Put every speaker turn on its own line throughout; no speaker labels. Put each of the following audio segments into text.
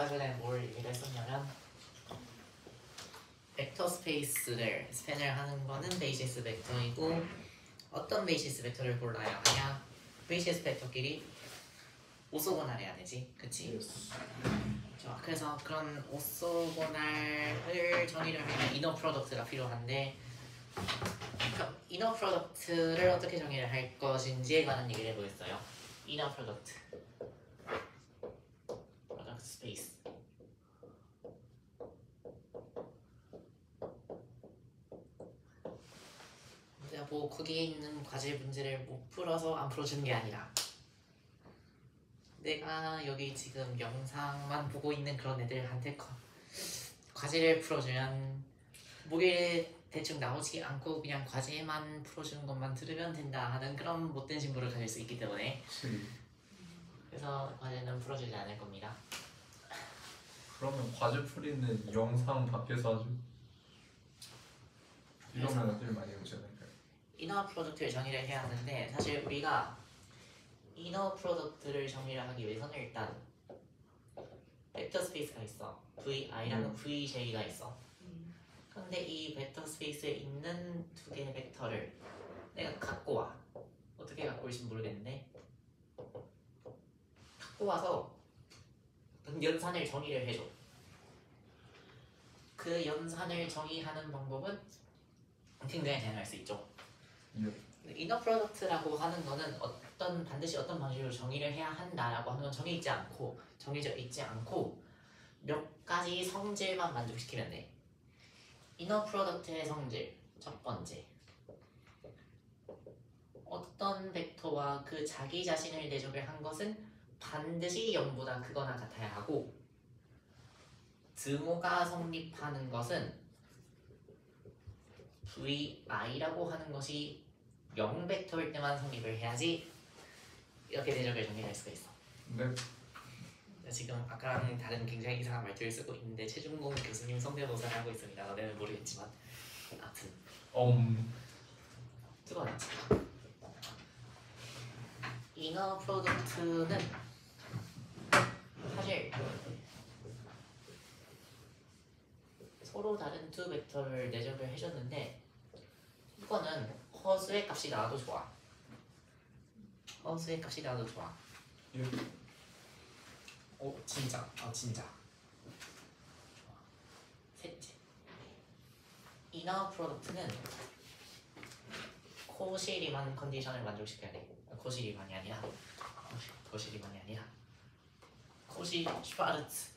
아까 전에 뭘 얘기를 했었냐면 벡터 스페이스를 스팬을 하는 거는 베이시스 벡터이고 어떤 베이시스 벡터를 골라야 하냐? 베이시스 벡터끼리 오소고날해야 되지, 그치? 좋아. 그래서 그런 오소고날을 정의를 하면 이너 프로덕트가 필요한데 그럼 이너 프로덕트를 어떻게 정의를 할 것인지에 관한 얘기를 해보겠어요. 이너 프로덕트 스페이스. 내가 뭐 거기에 있는 과제 문제를 못 풀어서 안 풀어주는 게 아니라 내가 여기 지금 영상만 보고 있는 그런 애들한테 과제를 풀어주면 목요일에 대충 나오지 않고 그냥 과제만 풀어주는 것만 들으면 된다 하는 그런 못된 신부를 가질 수 있기 때문에 그래서 과제는 풀어주지 않을 겁니다.
그러면 과제 풀이는 영상 밖에서 하죠? 이러면 애들이 많이 오지 않을까요?
이너 프로덕트를 정의를 해야 하는데 사실 우리가 이너 프로덕트를 정의를 하기 위해서는 일단 벡터 스페이스가 있어. VI랑 VJ가 있어. 그런데 이 벡터 스페이스에 있는 두 개의 벡터를 내가 갖고 와. 어떻게 갖고 올지 모르겠는데 갖고 와서 연산을 정의를 해줘. 그 연산을 정의하는 방법은 굉장히 다양할 수 있죠. 이너 프로덕트라고 하는 거는 반드시 어떤 방식으로 정의를 해야 한다라고 하는 건 정해져 있지 않고 몇 가지 성질만 만족시키면 돼. 이너 프로덕트의 성질 첫 번째, 어떤 벡터와 그 자기 자신을 내적을 한 것은 반드시 0보다 크거나 같아야 하고 등호가 성립하는 것은 VI라고 하는 것이 0벡터일 때만 성립을 해야지 이렇게 내적을 정의할 수가 있어.
네.
지금 아까랑 다른 굉장히 이상한 말투를 쓰고 있는데 최준공 교수님 성대모사를 하고 있습니다. 너네는 모르겠지만 아무튼 뜨거웠지. 이너 프로덕트는 사실 서로 다른 두 벡터를 내적을 해줬는데 이거는 허수의 값이 나와도 좋아. 허수의 값이 나와도 좋아. 진짜. 셋째, 이너 프로덕트는 코시리만 컨디션을 만족시켜야 돼. 코시리만이 아니라 코시 슈바르츠.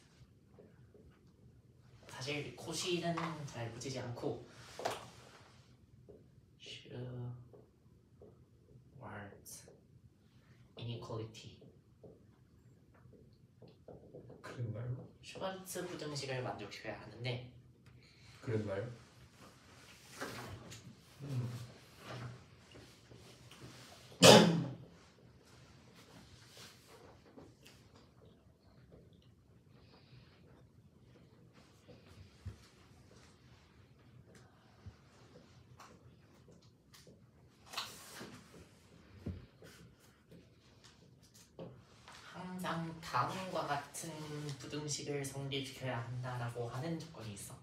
사실 코시는 잘 붙이지 않고 슈바르츠 이니퀄리티.
그랬나요?
슈바르츠 부등식을 만족시켜야 하는데
그랬나요?
항상 다음과 같은 부등식을 성립시켜야 한다라고 하는 조건이 있어.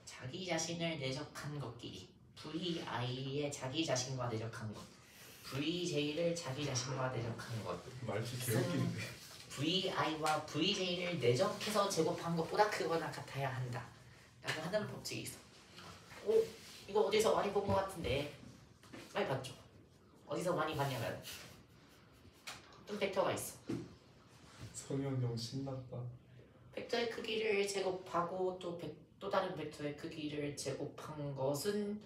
자기 자신을 내적한 것끼리 VI의 자기 자신과 내적한 것, VJ를 자기 자신과 내적한 것.
말투 개웃긴데.
VI와 VJ를 내적해서 제곱한 것보다 크거나 같아야 한다 라고 하는 법칙이 있어. 이거 어디서 많이 본 것 같은데 많이 봤죠? 어디서 많이 봤냐면 어떤 벡터가 있어.
성현 형 신났다.
벡터의 크기를 제곱하고 또 다른 벡터의 크기를 제곱한 것은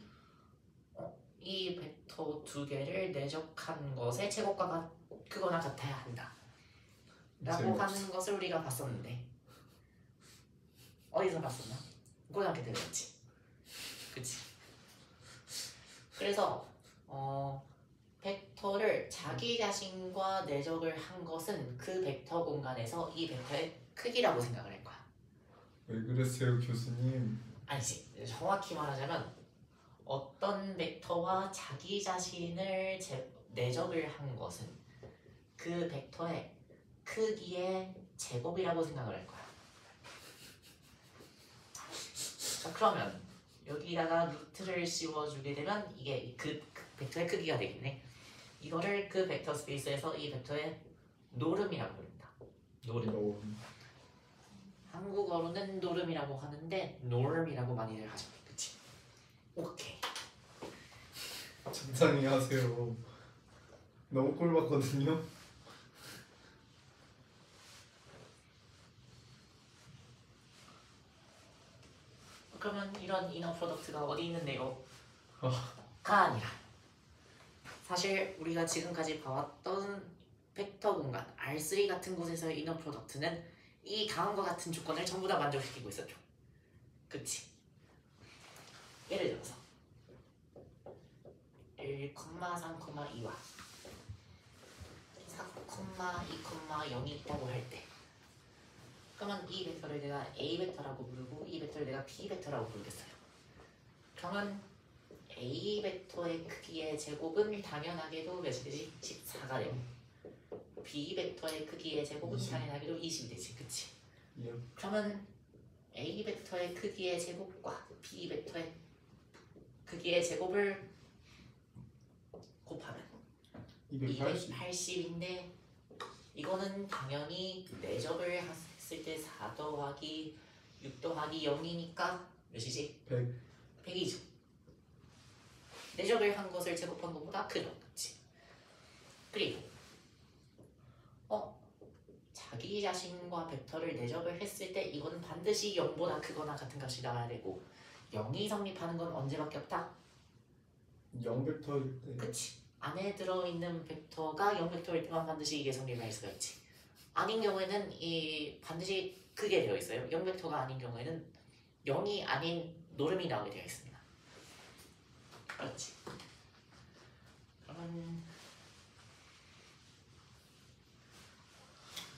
이 벡터 두 개를 내적한 것의 제곱과 크거나 같아야 한다 라고 하는 것을 우리가 봤었는데 어디서 봤었나? 고등학교 때 배웠지. 그치? 그래서 벡터를 자기 자신과 내적을 한 것은 그 벡터 공간에서 이 벡터의 크기라고 생각을 할 거야.
왜 그랬어요 교수님?
아니지, 정확히 말하자면 어떤 벡터와 자기 자신을 내적을 한 것은 그 벡터의 크기의 제곱이라고 생각을 할 거야. 자, 그러면 여기다가 루트를 씌워주게 되면 이게 그 벡터의 크기가 되겠네. 이거를 그 벡터 스페이스에서 이 벡터의 노름이라고 부릅니다.
노름.
한국어로는 노름이라고 하는데 norm이라고 많이들 하죠. 그치? 오케이.
적당히 하세요. 너무 꼴받거든요.
그러면 이런 이너 프로덕트가 어디 있는데요?
아.
가 아니라 사실 우리가 지금까지 봐왔던 벡터 공간 R3 같은 곳에서의 이너 프로덕트는 이 다음과 같은 조건을 전부 다 만족시키고 있었죠. 그치? 예를 들어서 1, 3, 2와 4, 2, 0이 있다고 할 때 그러면 이 벡터를 내가 A 벡터라고 부르고 이 벡터를 내가 B 벡터라고 부르겠어요. 그러면 A 벡터의 크기의 제곱은 당연하게도 몇이 되지? 14가 되고 B 벡터의 크기의 제곱은
20.
당연하게도 20이 되지. 그치?
예.
그러면 A 벡터의 크기의 제곱과 B 벡터의 크기의 제곱을 곱하면 280인데 이거는 당연히 내접을 했을 때 4 더하기 6 더하기 0이니까 몇이지?
100.
100이죠. 내접을 한 것을 제곱한 것보다 크죠. 그치? 그리고 자기 자신과 벡터를 내접을 했을 때 이거는 반드시 0보다 크거나 같은 값이 나와야 되고 0이 성립하는 건 언제밖에 없다?
0벡터일 때.
그치? 안에 들어있는 벡터가 0벡터일 때만 반드시 이게 성립할 수가 있지. 아닌 경우에는 이 반드시 크게 되어 있어요. 0벡터가 아닌 경우에는 0이 아닌 노름이 나오게 되어 있습니다. 그렇지. 그러면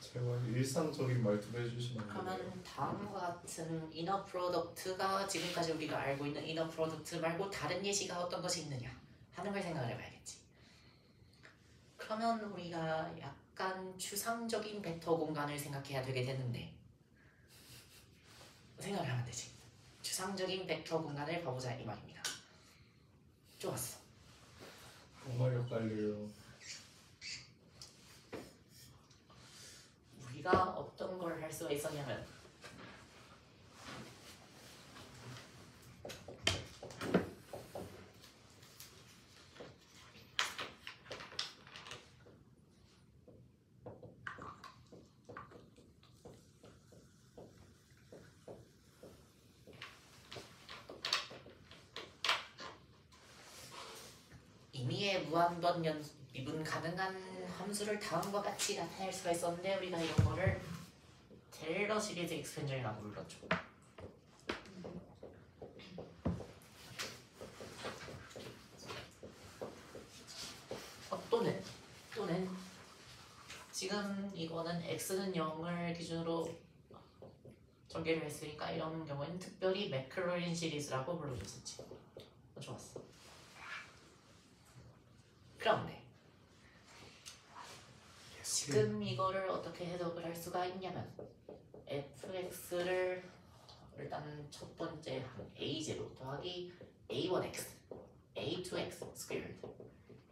제발 일상적인 말투로 해주시면 안 돼요?
그러면 다음과 같은 이너 프로덕트가 지금까지 우리가 알고 있는 이너 프로덕트 말고 다른 예시가 어떤 것이 있느냐 하는 걸 생각을 해봐야겠지. 그러면 우리가 약간 추상적인 벡터 공간을 생각해야 되게 되는데 생각을 하면 되지. 추상적인 벡터 공간을 봐보자 이 말입니다. 좋았어.
정말 헷갈려요.
우리가 어떤 걸 할 수가 있었냐면 임의의 무한번 미분 가능한 함수를 다음과 같이 나타낼 수가 있었는데 우리가 이런 거를 테일러 시리즈 익스펜션이라고 불렀죠. 또는 지금 이거는 x는 0을 기준으로 전개를 했으니까 이런 경우에는 특별히 매클로린 시리즈라고 불러줬었지. 좋았어. 그런데 지금 이거를 어떻게 해석을 할 수가 있냐면 fx를 일단 첫 번째 a0 더하기 a1x a2x squared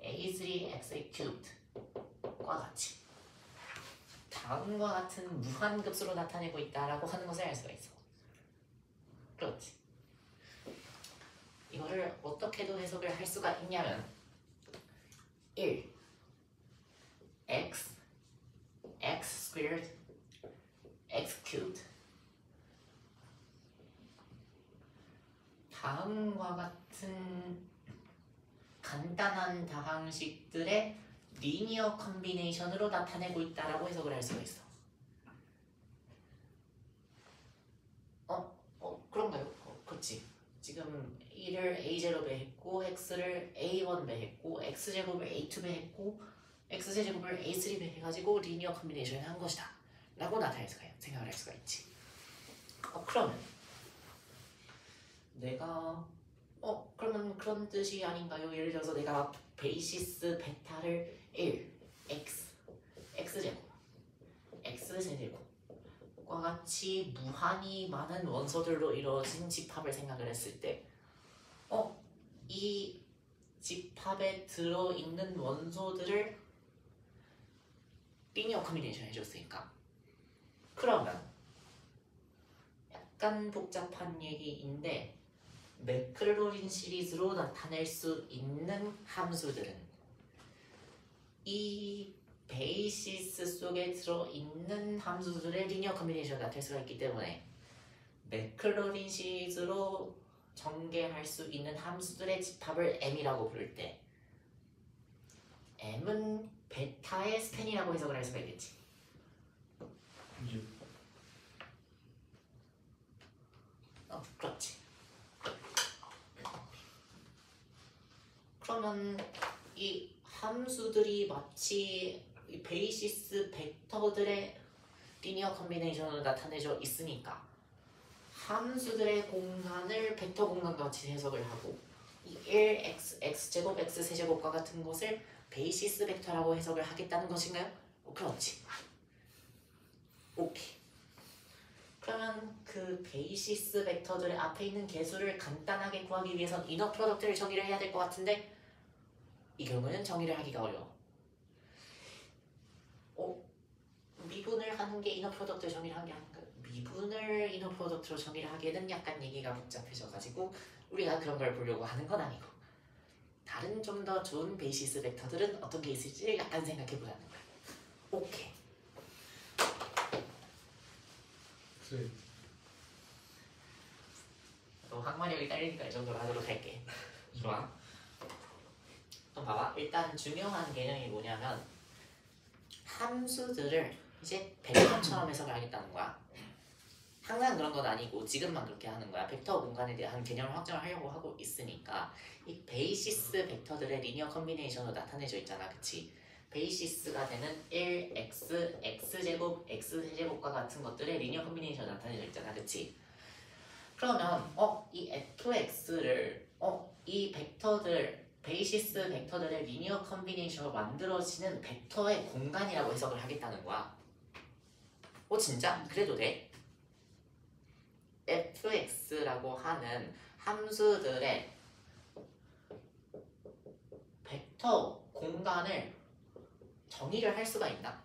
a3x cubed과 같이 다음과 같은 무한급수로 나타내고 있다라고 하는 것을 알 수가 있어. 그렇지. 이거를 어떻게도 해석을 할 수가 있냐면 1 x squared x cubed 다음과 같은 간단한 다항식들의 리니어 컨비네이션으로 나타내고 있다라고 해석을 할 수가 있어. 그런가요? 그렇지. 지금 1을 a0배 했고 x를 a1배 했고 x제곱을 a2배 했고 x제곱을 a3배 해가지고 리니어 컨비네이션을 한 것이다 라고 나타낼 수가 생각을 할 수가 있지. 그러면 내가 그러면 그런 뜻이 아닌가요? 예를 들어서 내가 베이시스 베타를 1 x제곱 x 세제곱과 같이 무한히 많은 원소들로 이루어진 집합을 생각을 했을 때 이 집합에 들어있는 원소들을 리니어 커뮤니케이션 해줬으니까 그러면 약간 복잡한 얘기인데 매클로린 시리즈로 나타낼 수 있는 함수들은 이 베이시스 속에 들어있는 함수들의 리니어 커뮤니케이션을 나타낼 수가 있기 때문에 매클로린 시리즈로 전개할 수 있는 함수들의 집합을 M이라고 부를 때 M은 베타의 스팬이라고 해석을 할 수가 있겠지.
예.
그렇지. 그러면 이 함수들이 마치 이 베이시스 벡터들의 리니어 컨비네이션으로 나타내져 있으니까 함수들의 공간을 벡터 공간과 같이 해석을 하고 이 1x, x제곱, x세제곱과 같은 것을 베이시스 벡터라고 해석을 하겠다는 것인가요? 그렇지. 오케이. 그러면 그 베이시스 벡터들의 앞에 있는 개수를 간단하게 구하기 위해선 이너 프로덕트를 정의를 해야 될 것 같은데 이 경우는 정의를 하기가 어려워. 미분을 하는 게 이너 프로덕트 정의를 하는 게 아닌가? 미분을 이너 프로덕트로 정의를 하기에는 약간 얘기가 복잡해져가지고 우리가 그런 걸 보려고 하는 건 아니고 다른 좀 더 좋은 베이시스 벡터들은 어떤 게 있을지 약간 생각해보자는 거야. 오케이.
네.
항마력이 딸리니까 이 정도로 하도록 할게. 좋아. 그럼 봐봐. 일단 중요한 개념이 뭐냐면 함수들을 이제 벡터처럼 해석을 하겠다는 거야. 항상 그런 건 아니고 지금만 그렇게 하는 거야. 벡터 공간에 대한 개념을 확정을 하려고 하고 있으니까 이 베이시스 벡터들의 리니어 컨비네이션으로 나타내져 있잖아. 그치? 베이시스가 되는 1x, x제곱, x세제곱과 같은 것들의 리니어 컨비네이션 나타내져 있잖아. 그치? 그러면 이 fx를 이 벡터들 베이시스 벡터들의 리니어 컨비네이션으로 만들어지는 벡터의 공간이라고 해석을 하겠다는 거야. 진짜? 그래도 돼? fx라고 하는 함수들의 벡터 공간을 정의를 할 수가 있나?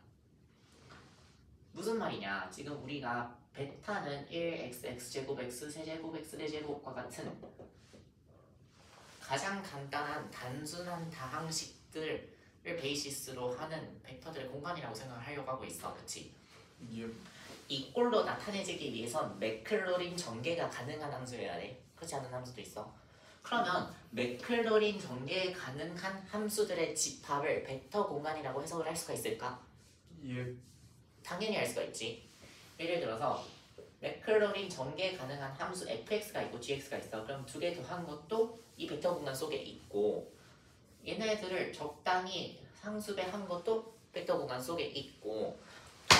무슨 말이냐? 지금 우리가 베타는 1x, x제곱, x세제곱, x제곱과 같은 가장 간단한 단순한 다항식들을 베이시스로 하는 벡터들의 공간이라고 생각을 하려고 하고 있어. 그치?
예.
이 꼴로 나타내지기 위해선 매클로린 전개가 가능한 함수여야 돼. 그렇지 않은 함수도 있어. 그러면 매클로린 전개 가능한 함수들의 집합을 벡터 공간이라고 해석을 할 수가 있을까?
예.
당연히 할 수가 있지. 예를 들어서 매클로린 전개 가능한 함수 fx가 있고 gx가 있어. 그럼 두 개 더한 것도 이 벡터 공간 속에 있고 얘네들을 적당히 상수배한 것도 벡터 공간 속에 있고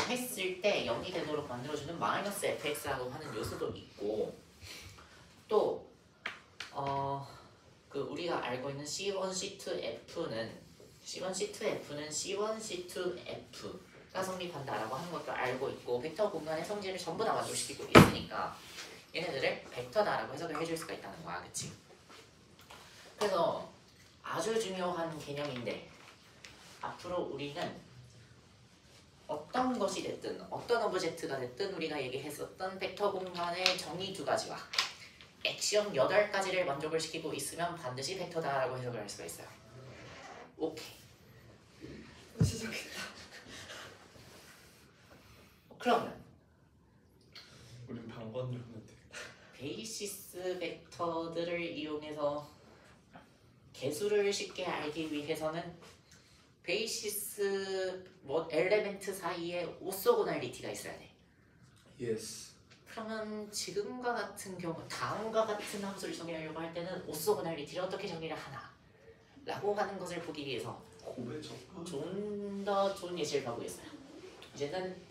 했을 때 0이 되도록 만들어주는 마이너스 fx라고 하는 요소도 있고 또 그 우리가 알고 있는 C1C2F는 C1C2F가 성립한다라고 하는 것도 알고 있고 벡터 공간의 성질을 전부 다 만족시키고 있으니까 얘네들을 벡터다라고 해석을 해줄 수가 있다는 거야. 그치? 그래서 아주 중요한 개념인데 앞으로 우리는 어떤 것이 됐든 어떤 오브젝트가 됐든 우리가 얘기했었던 벡터 공간의 정의 두 가지와 액션 8가지를 만족을 시키고 있으면 반드시 벡터다라고 해석을 할 수가 있어요. 오케이.
시작했다.
그러면
우린 방관을 하면 돼.
베이시스 벡터들을 이용해서 개수를 쉽게 알기 위해서는 베이시스 엘레멘트 사이에 오소고널리티가 있어야 돼.
예스.
그러면 지금과 같은 경우 다음과 같은 함수를 정의하려고 할 때는 오소고널리티를 어떻게 정의를 하나 라고 하는 것을 보기 위해서
고배 접근.
좀 더 좋은 예시를 가보겠어요. 이제는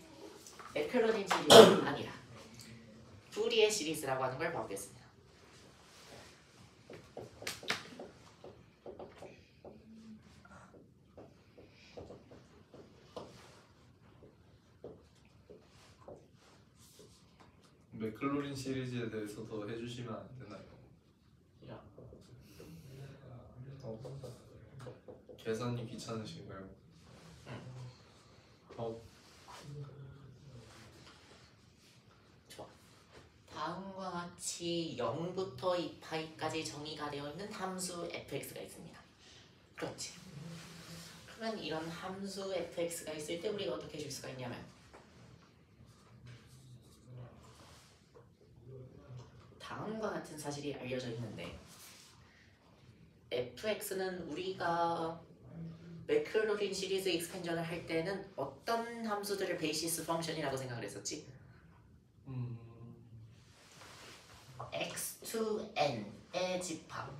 매클로린 시리즈가 아니라 푸리에 시리즈라고 하는 걸 봐보겠습니다.
맥클로린 시리즈에 대해서 더 해주시면 안 되나요?
이런.
계산이 귀찮으신가요?
좋아. 다음과 같이 0부터 2파이까지 정의가 되어 있는 함수 fx가 있습니다. 그렇지. 그러면 이런 함수 fx가 있을 때 우리가 어떻게 해줄 수가 있냐면 다음과 같은 사실이 알려져 있는데 fx는 우리가 매클로린 시리즈 익스펜션을 할 때는 어떤 함수들을 베이시스 펑션이라고 생각을 했었지? x to n의 집합.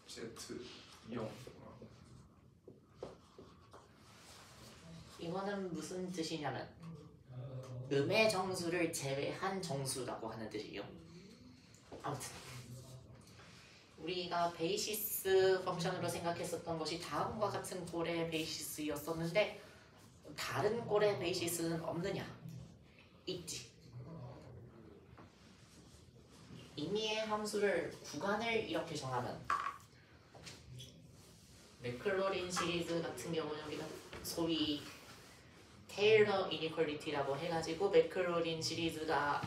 Z 0.
이거는 무슨 뜻이냐면 음의 정수를 제외한 정수라고 하는 뜻이에요. 아무튼 우리가 베이시스 펑션으로 생각했었던 것이 다음과 같은 꼴의 베이시스였었는데 다른 꼴의 베이시스는 없느냐? 있지. 임의의 함수를 구간을 이렇게 정하면 맥클로린 시리즈 같은 경우는 여기다 소위 테일러 이니퀄리티라고 해가지고 맥클로린 시리즈가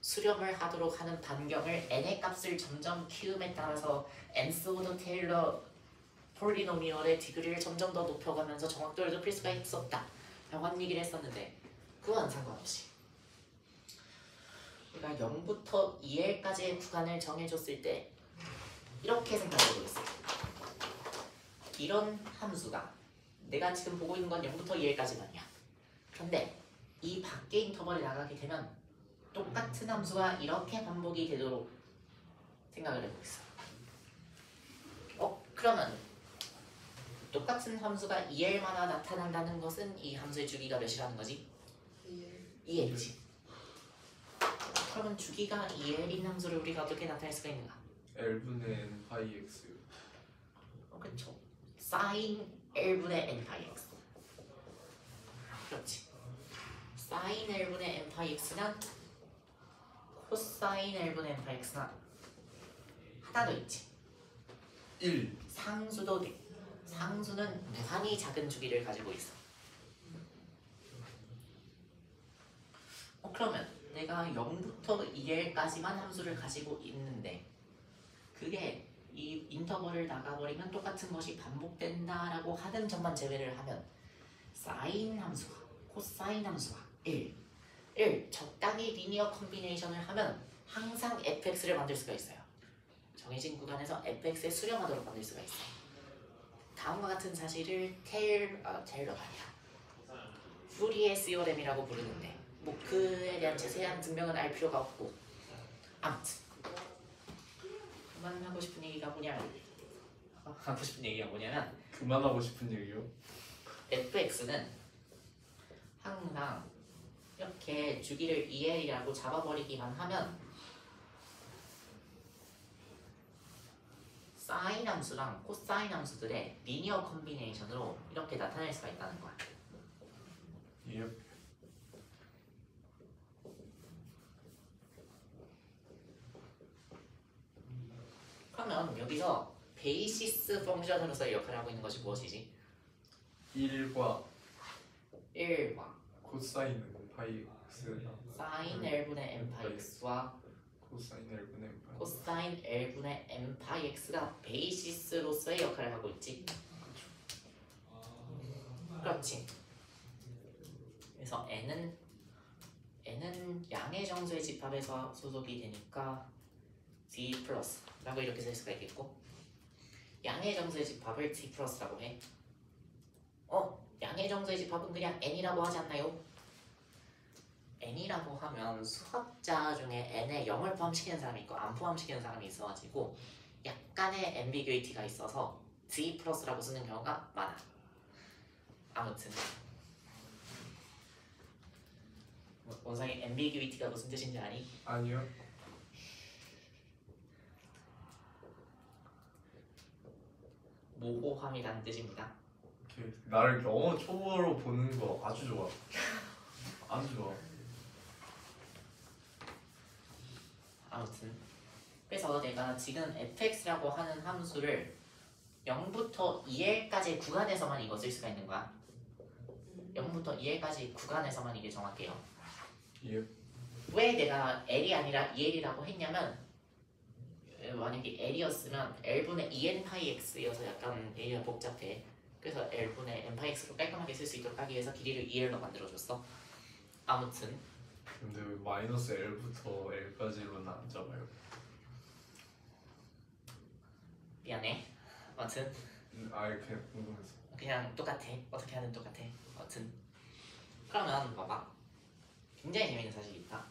수렴을 하도록 하는 반경을 n의 값을 점점 키움에 따라서 nth 오더 테일러 폴리노미얼의 디그리를 점점 더 높여가면서 정확도를 높일 수가 있었다 라고 한 얘기를 했었는데 그건 상관없이 우리가 0부터 2L까지의 구간을 정해줬을 때 이렇게 생각해보고 있어요. 이런 함수가 내가 지금 보고 있는 건 0부터 2L까지만이야. 그런데 이 밖의 인터벌이 나가게 되면 똑같은 함수가 이렇게 반복이 되도록 생각을 해보고 있어. 그러면 똑같은 함수가 2L마다 나타난다는 것은 이 함수의 주기가 몇이라는 거지? 2L이지. 그러면 주기가 2L인 함수를 우리가 어떻게 나타낼 수가 있는가?
L분의 n 파이 x.
그렇죠. sin L분의 n 파이 x. 그렇지. sin L분의 n 파이 x는 코사인 L분의 n 파이 x나 하나 더 있지.
1.
상수도 돼. 상수는 무한히 작은 주기를 가지고 있어. 그러면 내가 0부터 2L까지만 함수를 가지고 있는데 그게 이 인터벌을 나가버리면 똑같은 것이 반복된다라고 하는 점만 제외를 하면 사인 함수와 코사인 함수와 1 적당히 리니어 컨비네이션을 하면 항상 fx를 만들 수가 있어요. 정해진 구간에서 fx에 수렴하도록 만들 수가 있어요. 다음과 같은 사실을 테일러가 아니라 푸리에 시오렘이라고 부르는데 뭐 그에 대한 자세한 증명은 알 필요가 없고 아무튼 그만하고 싶은 얘기가 뭐냐면
그만하고 싶은 얘기요?
fx는 항상 이렇게 주기를 2L이라고 잡아버리기만 하면 사인 함수랑 코사인 함수들의 리니어 컨비네이션으로 이렇게 나타낼 수가 있다는 거야.
예.
그러면 여기서 베이시스 펑션으로서의 역할을 하고 있는 것이 무엇이지?
1과
1과
코사인 파이 x
사인 L분의 n 파이 x와
코사인 L분의 n 파이.
코사인 L분의 n 파이 x가 베이시스로서의 역할을 하고 있지. 그렇지. 그래서 n은 양의 정수의 집합에서 소속이 되니까 d 플러스라고 이렇게 쓸 수가 있겠고 양의 정수의 집합을 d 플러스라고 해. 양의 정수의 집합은 그냥 n이라고 하지 않나요? n이라고 하면 수학자 중에 n에 0을 포함시키는 사람이 있고 안 포함시키는 사람이 있어가지고 약간의 앰비규이티가 있어서 d 플러스라고 쓰는 경우가 많아. 아무튼 원상이 앰비규이티가 무슨 뜻인지 아니?
아니요.
모호함이라는 뜻입니다.
이렇게 나를 영어 초보로 보는 거 아주 좋아. 아주 좋아.
아무튼 그래서 내가 지금 fx라고 하는 함수를 0부터 2l까지 구간에서만 이거 쓸 수가 있는 거야. 0부터 2l까지 구간에서만 이게 정확해요.
예.
왜 내가 l이 아니라 2l이라고 했냐면 만약에 l이었으면 l분의 2n 파이 x여서 약간 얘가 복잡해. 그래서 l분의 n 파이 x로 깔끔하게 쓸 수 있도록 하기 위해서 길이를 2l로 만들어줬어. 아무튼
근데 왜 마이너스 L부터 L까지로는 안 잡아요?
미안해. 아무튼
아예 그냥 궁금해서.
그냥 똑같아. 어떻게 하든 똑같아. 아무튼 그러면 봐봐. 굉장히 재밌는 사실이 있다.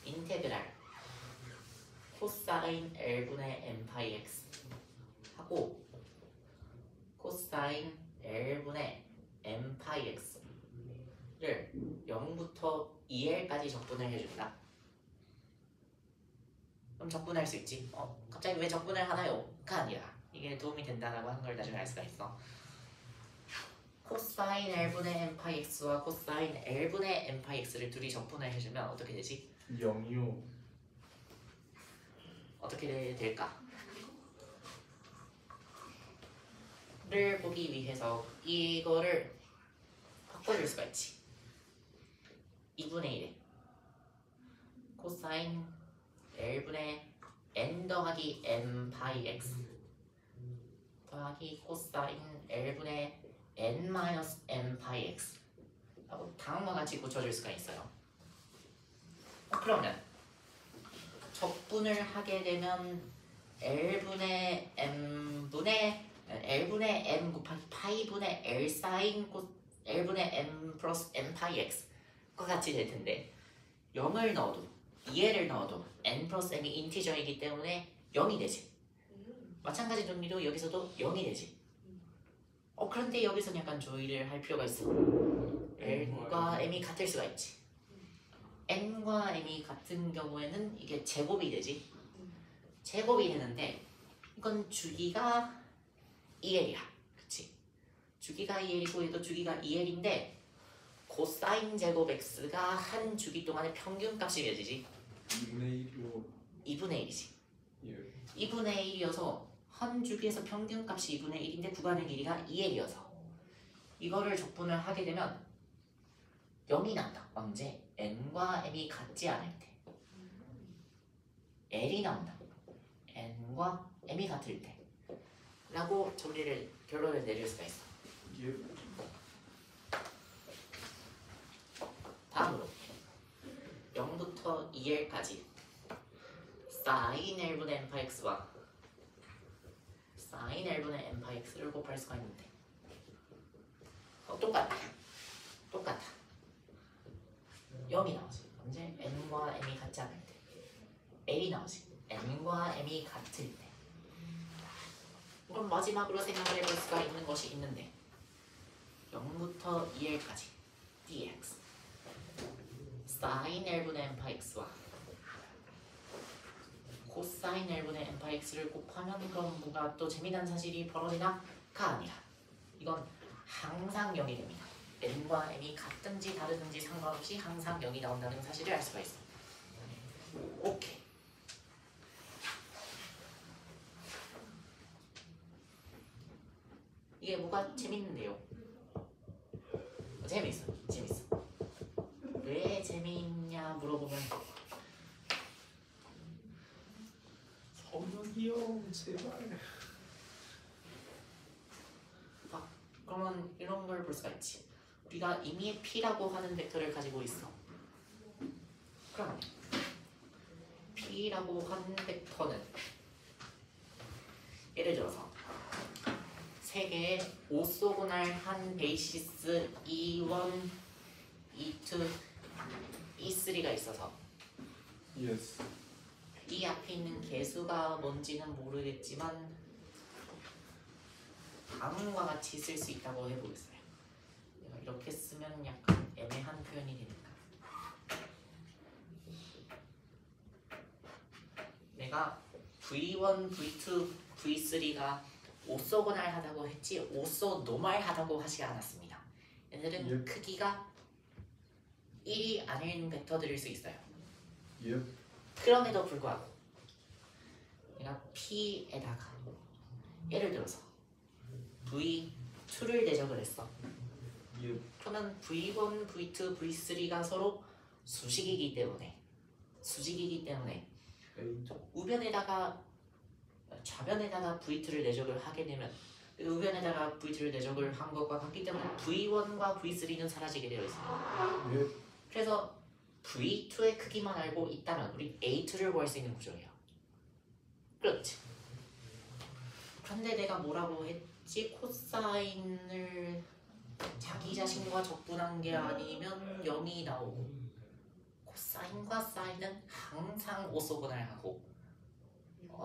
인테그랄 코사인 L분의 n 파이 x 하고 코사인 L분의 n 파이 x를 0부터 2l까지 적분을 해준다. 그럼 적분할 수 있지. 갑자기 왜 적분을 하나요?가 아니라 이게 도움이 된다라고 하는 걸 나중에 알 수가 있어. 코사인 L분의 n 파이 x와 코사인 L분의 n 파이 x를 둘이 적분을 해주면 어떻게 되지?
0이요.
어떻게 될까? 를 보기 위해서 이거를 바꿔줄 수가 있지. 2분의 1에 코사인 L분의 n 더하기 n 파이 x 더하기 코사인 L분의 n 마이너스 n 파이 x 하고 다음과 같이 고쳐줄 수가 있어요. 그러면 적분을 하게 되면 L분의 n 곱하기 파이분의 L 사인 L분의 n 플러스 n 파이 x과 같이 될 텐데 0을 넣어도 2l을 넣어도 n 플러스 n이 인티저이기 때문에 0이 되지. 마찬가지 논리로 여기서도 0이 되지. 그런데 여기서는 약간 조의를 할 필요가 있어. n과 m이 같을 수가 있지. n과 m이 같은 경우에는 이게 제곱이 되지. 제곱이 되는데 이건 주기가 2l이야. 그치? 주기가 2l이고 얘도 주기가 2l인데 코사인 제곱 x가 한 주기 동안의 평균값이 몇이지?
2분의 1이요.
2분의 1이지.
예.
2분의 1이어서 한 주기에서 평균값이 2분의 1인데 구간의 길이가 2l이어서 이거를 적분을 하게 되면 0이 나온다. 언제? n과 m이 같지 않을 때. l이 나온다. n과 m이 같을 때. 라고 결론을 내릴 수가 있어.
예.
다음으로 0부터 2l까지 사인 L분의 n 파 x와 사인 L분의 n 파 x를 곱할 수가 있는데 똑같아. 0이 나오지. 언제? n과 m이 같지 않을 때. l이 나오지. n과 m이 같을 때. 그럼 마지막으로 생각을 해볼 수가 있는 것이 있는데 0부터 2l까지 dx 사인 L분의 n 파 x와 코사인 L분의 n 파 x를 곱하면 그럼 뭐가 또 재미난 사실이 벌어지나? 가 아니라 이건 항상 0이 됩니다. n과 m이 같든지 다르든지 상관없이 항상 0이 나온다는 사실을 알 수가 있어. 오케이. 이게 뭐가 재밌는데요? 재밌어. 왜 재미있냐 물어보면
성현이요 제발.
그러면 이런 걸 볼 수가 있지. 우리가 이미 P라고 하는 벡터를 가지고 있어. 그러면 P라고 하는 벡터는 예를 들어서 세 개의 오소고날한 베이시스 E1, E2, E3가 있어서
예스.
이 앞에 있는 개수가 뭔지는 모르겠지만 다음과 같이 쓸 수 있다고 해보겠어요. 내가 이렇게 쓰면 약간 애매한 표현이 되니까 내가 V1, V2, V3가 오소고날하다고 했지 오소노멀하다고 하지 않았습니다. 얘들은 크기가 1이 아닌 벡터들일 수 있어요. 그럼에도 불구하고 내가 P에다가 예를 들어서 V2를 내적을 했어. 그러면 V1, V2, V3가 서로 수직이기 때문에 우변에다가 좌변에다가 V2를 내적을 하게 되면 우변에다가 V2를 내적을 한 것과 같기 때문에 V1과 V3는 사라지게 되어 있습니다. 그래서 V2의 크기만 알고 있다면 우리 A2를 구할 수 있는 구조예요. 그렇지. 그런데 내가 뭐라고 했지? 코사인을 자기 자신과 적분한 게 아니면 0이 나오고 코사인과 사인은 항상 오소고날하고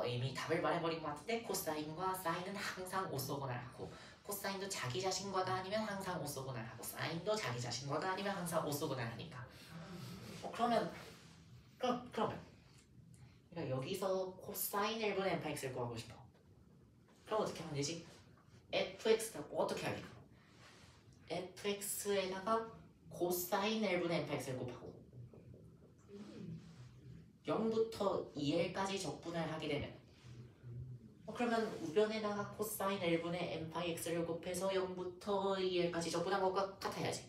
이미 답을 말해버린 것 같은데 코사인과 사인은 항상 오소고날하고 코사인도 자기 자신과가 아니면 항상 오소고날하고 사인도 자기 자신과가 아니면 항상 오소고날하니까 그러면 그러니까 여기서 코사인 1분의 n파x를 구하고 싶어. 그럼 어떻게 하면 되지? fx라고 어떻게 하겠노? fx에다가 코사인 1분의 n파x를 곱하고 0부터 2l까지 적분을 하게 되면 그러면 우변에다가 코사인 1분의 n파이 x를 곱해서 0부터 2l까지 적분한 것과 같아야지.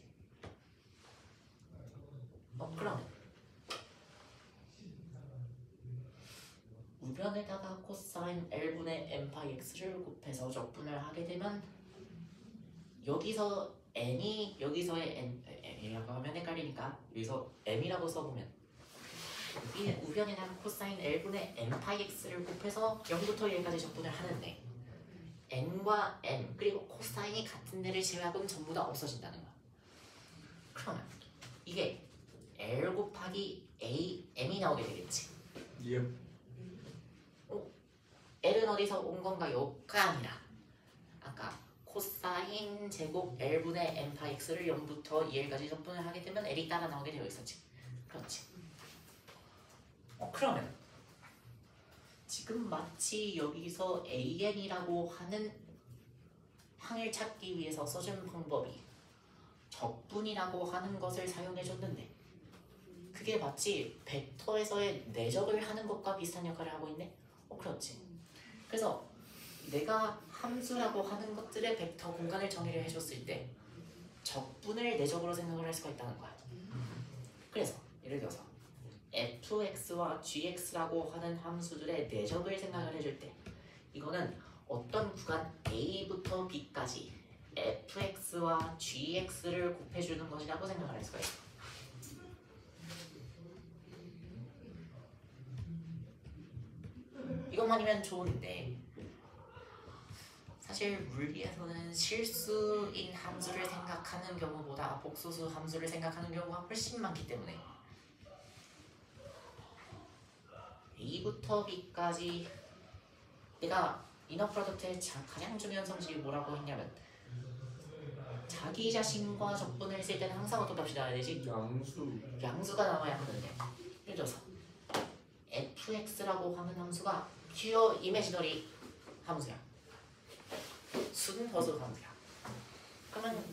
그러면 우변에다가 코사인 L분의 n파이 x를 곱해서 적분을 하게 되면 여기서 n이 여기서의 n이라고 하면 헷갈리니까 여기서 m이라고 써보면 여기 우변에다가 코사인 L분의 n파이 x를 곱해서 0부터 1까지 적분을 하는데 n과 n 그리고 코사인이 같은 데를 제외하고는 전부 다 없어진다는 거야. 그러면 이게 L 곱하기 A, M이 나오게 되겠지. L은 어디서 온 건가? 요가 아니라 아까 코사인 제곱 L분의 n파이 x를 0부터 2l까지 적분을 하게 되면 L이 따라 나오게 되어 있었지. 그렇지. 그러면 지금 마치 여기서 AN이라고 하는 항을 찾기 위해서 써준 방법이 적분이라고 하는 것을 사용해줬는데 그게 마치 벡터에서의 내적을 하는 것과 비슷한 역할을 하고 있네? 그렇지. 그래서 내가 함수라고 하는 것들의 벡터 공간을 정의를 해줬을 때 적분을 내적으로 생각을 할 수가 있다는 거야. 그래서 예를 들어서 fx와 gx라고 하는 함수들의 내적을 생각을 해줄 때 이거는 어떤 구간 a부터 b까지 fx와 gx를 곱해주는 것이라고 생각을 할 수가 있어. 이것만이면 좋은데 사실 물리에서는 실수인 함수를 생각하는 경우보다 복소수 함수를 생각하는 경우가 훨씬 많기 때문에 A부터 B까지 내가 이너 프로덕트의 가장 중요한 성질이 뭐라고 했냐면 자기 자신과 적분을 했을 때는 항상 어떤 값이 나와야 되지? 양수가 나와야 하는데 예를 들어서 fx라고 하는 함수가 퓨어 이미지너리 함수야. 순허수 함수야. 그러면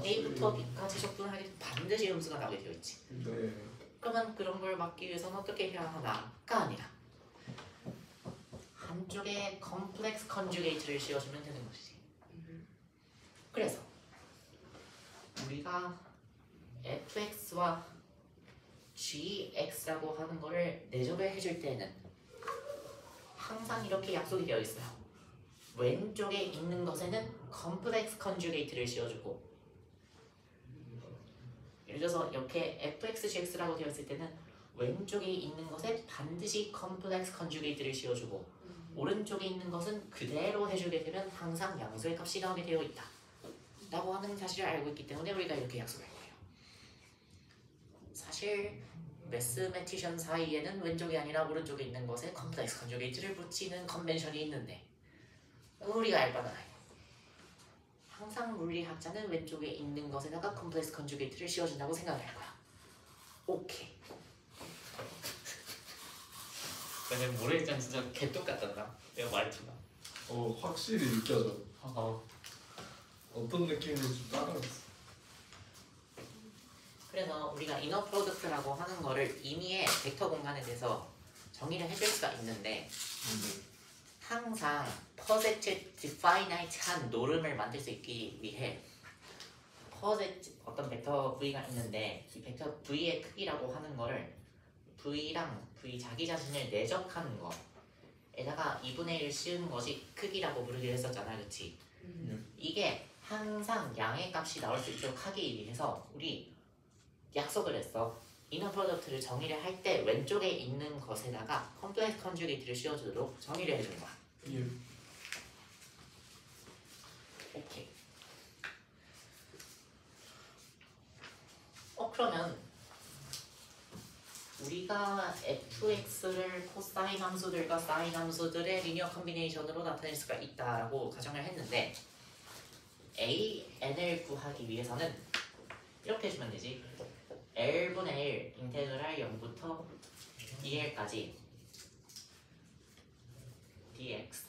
A부터 B까지 적분을 하게 되면 반드시 음수가 나오게 되어 있지. 그러면 그런 걸 막기 위해서는 어떻게 해야 하나가 아니라 한쪽에 컴플렉스 컨주게이트를 씌워주면 되는 것이지. 그래서 우리가 fx와 gx라고 하는 거를 내적을 해줄 때는 항상 이렇게 약속이 되어 있어요. 왼쪽에 있는 것에는 컴플렉스 컨주게이트를 씌워주고 예를 들어서 이렇게 fx,gx라고 되어 있을 때는 왼쪽에 있는 것에 반드시 컴플렉스 컨주게이트를 씌워주고 오른쪽에 있는 것은 그대로 해주게 되면 항상 양수의 값이 나오게 되어 있다 라고 하는 사실을 알고 있기 때문에 우리가 이렇게 약속할 거예요. 사실 매스매티션 사이에는 왼쪽이 아니라 오른쪽에 있는 것에 컴플렉스 컨주게이트를 붙이는 컨벤션이 있는데 우리가 알 바는 아니에요. 항상 물리학자는 왼쪽에 있는 것에다가 컴플렉스 컨주게이트를 씌워준다고 생각을 할 거야. 오케이. 근데 모르겠지만 진짜 개똑같단다. 내가 말투가.
확실히 느껴져.
하하.
어떤 느낌인지 따라했어.
그래서 우리가 이너 프로덕트라고 하는 거를 임의의 벡터 공간에 대해서 정의를 해줄 수가 있는데 항상 퍼펙트 디파이나이트한 노름을 만들 수 있기 위해 어떤 벡터 v가 있는데 이 벡터 v의 크기라고 하는 거를 v랑 v 자기 자신을 내적하는 거에다가 2분의 1을 씌우는 것이 크기라고 부르기로 했었잖아, 그렇지? 이게 항상 양의 값이 나올 수 있도록 하기 위해서 우리 약속을 했어. 이너 프로덕트를 정의를 할 때 왼쪽에 있는 것에다가 컴플렉스 컨주게이트를 씌워주도록 정의를 해주는 거야.
예.
오케이. 그러면 우리가 fx를 코사인 함수들과 사인 함수들의 리니어 컨비네이션으로 나타낼 수가 있다라고 가정을 했는데 a,n을 구하기 위해서는 이렇게 해주면 되지. L분의 1 인테그랄 0부터 2L까지 dx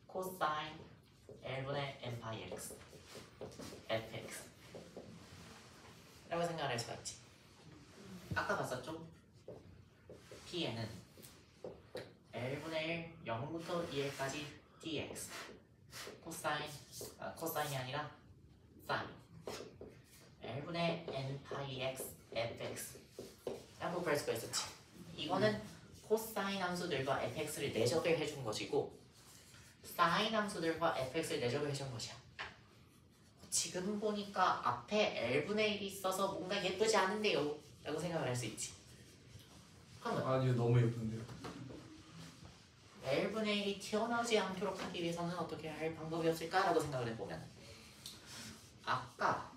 코사인 L분의 n 파이 x fx 라고 생각을 할 수가 있지. 아까 봤었죠? P에는 L분의 1 0부터 2L까지 dx 코사인이 아니라 사인 L분의 n 파이 x fx 라고 구할 수가 있었지. 이거는 코사인 함수들과 fx를 내적을 해준 것이고 사인 함수들과 fx를 내적을 해준 것이야. 지금 보니까 앞에 L분의 1이 있어서 뭔가 예쁘지 않은데요 라고 생각을 할 수 있지. 그러면
아니요, 너무 예쁜데요.
L분의 1이 튀어나오지 않도록 하기 위해서는 어떻게 할 방법이 없을까? 라고 생각을 해보면 아까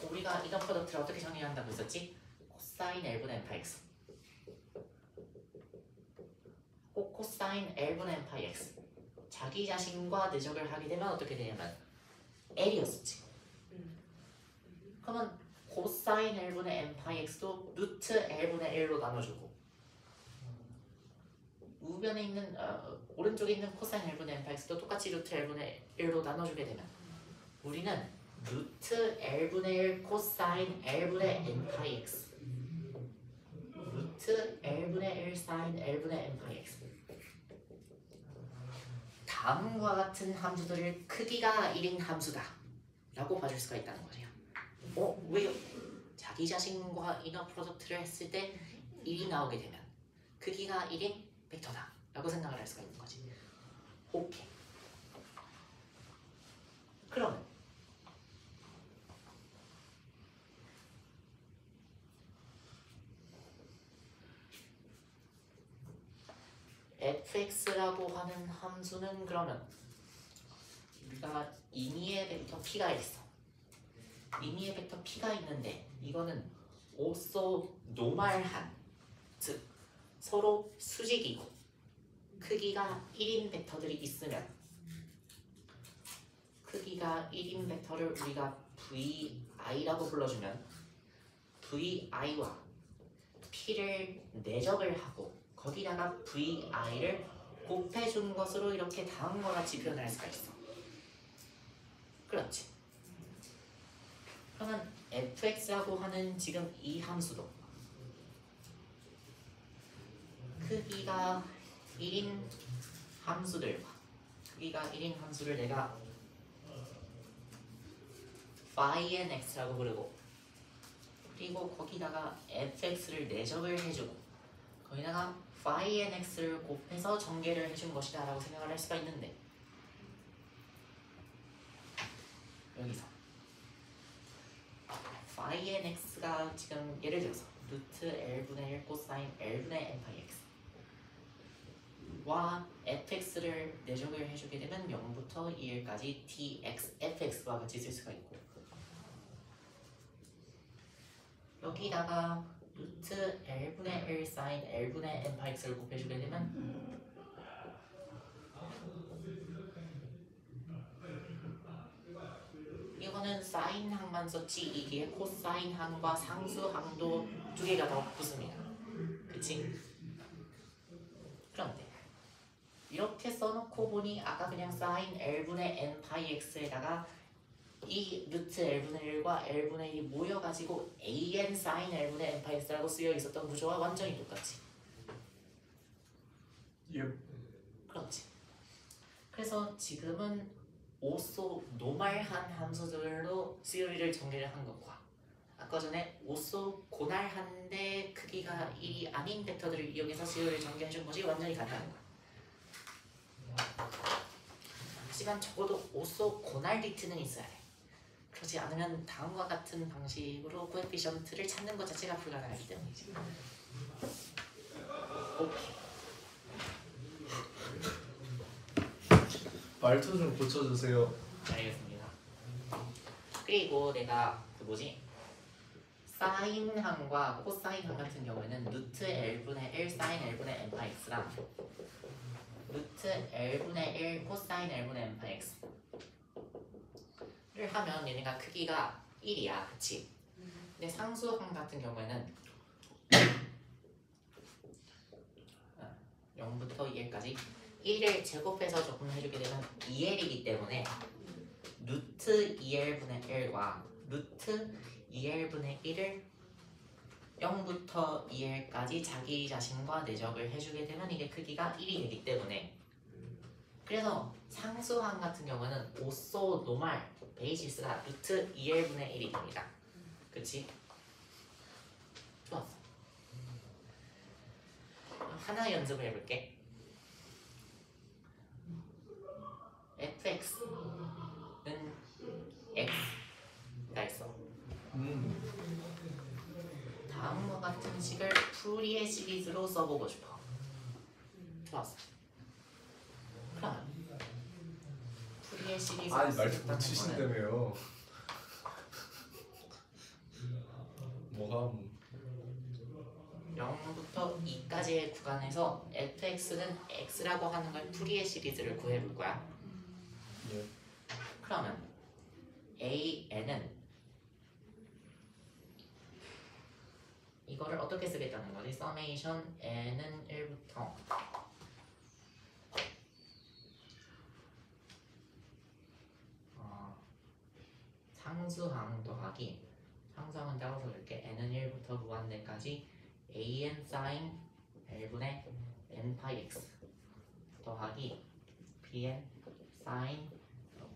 우리가 이너 프로덕트를 어떻게 정리한다고 했었지? 코사인 L분의 n 파이 x 꼭 코사인 L분의 n 파이 x 자기 자신과 내적을 하게 되면 어떻게 되냐면 L이었었지. 그러면 코사인 L분의 n 파이 x도 루트 L분의 1로 나눠주고 우변에 있는 오른쪽에 있는 코사인 L분의 n 파이 x도 똑같이 루트 L분의 1로 나눠주게 되면 우리는 루트 L분의 1 코사인 L분의 n 파이 x 루트 L분의 1 사인 L분의 n 파이 x 다음과 같은 함수들을 크기가 1인 함수다 라고 봐줄 수가 있다는 거죠. 왜요? 자기 자신과 이너 프로덕트를 했을 때 1이 나오게 되면 크기가 1인 벡터다 라고 생각을 할 수가 있는 거지. 오케이. 그러면 fx라고 하는 함수는 그러면 우리가 임의의 벡터 p가 있어. 임의의 벡터 p가 있는데 이거는 오소 노멀한 즉 서로 수직이고 크기가 1인 벡터들이 있으면 크기가 1인 벡터를 우리가 vi라고 불러주면 vi와 p를 내적을 하고 거기다가 vi를 곱해준 것으로 이렇게 다음과 같이 표현할 수가 있어. 그렇지. 그러면 fx라고 하는 지금 이 함수도 크기가 1인 함수들과 크기가 1인 함수를 내가 phi n x라고 부르고 그리고 거기다가 fx를 내적을 해주고 거기다가 phi n x를 곱해서 전개를 해준 것이다 라고 생각을 할 수가 있는데 여기서 phi n x가 지금 예를 들어서 루트 L분의 1 코사인 L분의 n 파이 x 와 fx를 내적을 해주게 되면 0부터 2일까지 dx fx와 같이 쓸 수가 있고 여기다가 루트 L분의 1 사인 L분의 n 파이 x를 곱해주게 되면 이거는 사인 항만 썼지 이게 코사인 항과 상수 항도 두 개가 더 붙습니다. 그치? 그런데 이렇게 써놓고 보니 아까 그냥 사인 L분의 N 파이 X에다가 이 루트 L분의 1과 L분의 1이 모여가지고 AN 사인 L분의 N 파이 X라고 쓰여 있었던 구조와 완전히 똑같지.
예.
그렇지. 그래서 지금은 오소 노말한 함수들로 시오리를 정리를 한 것과 아까 전에 오소 고날한데 크기가 1이 아닌 벡터들을 이용해서 시오리를 정리해준 것이 완전히 같다는 거야. 하지만 적어도 오소 고날 디트는 있어야 돼. 그렇지 않으면 다음과 같은 방식으로 코에피션트를 찾는 것 자체가 불가능하기 때문이지. 오케이.
말투 좀 고쳐주세요.
알겠습니다. 그리고 내가 사인항과 코사인항 같은 경우에는 루트 L분의 1 사인 L분의 n 파 x랑 루트 L분의 1 코사인 L분의 n 파 x를 하면 얘네가 크기가 1이야. 그치? 근데 상수항 같은 경우에는 0부터 2L까지 1을 제곱해서 적분해주게 되면 2L이기 때문에 루트 2L분의 1과 루트 2L분의 1을 0부터 2L까지 자기 자신과 내적을 해주게 되면 이게 크기가 1이 되기 때문에 그래서 상수항 같은 경우는 오소 노말 베이시스가 루트 2L분의 1이 됩니다. 그치? 좋았어. 하나 연습을 해볼게. fx는 x가 있어. 다음과 같은 식을 푸리에 시리즈로 써보고 싶어. 좋았어. 그럼 푸리에 시리즈로
아니 말투
쓰겠다는
고치신다며요. 뭐가
0부터 2까지의 구간에서 fx는 x라고 하는 걸 푸리에 시리즈를 구해볼 거야.
예.
그러면 AN은 이거를 어떻게 쓰겠다는 거지? 서메이션 n은 1부터 상수항 더하기 상수항은 따라서 이렇게 n은 1부터 무한대까지 an sin L분의 n 파이 x 더하기 bn sin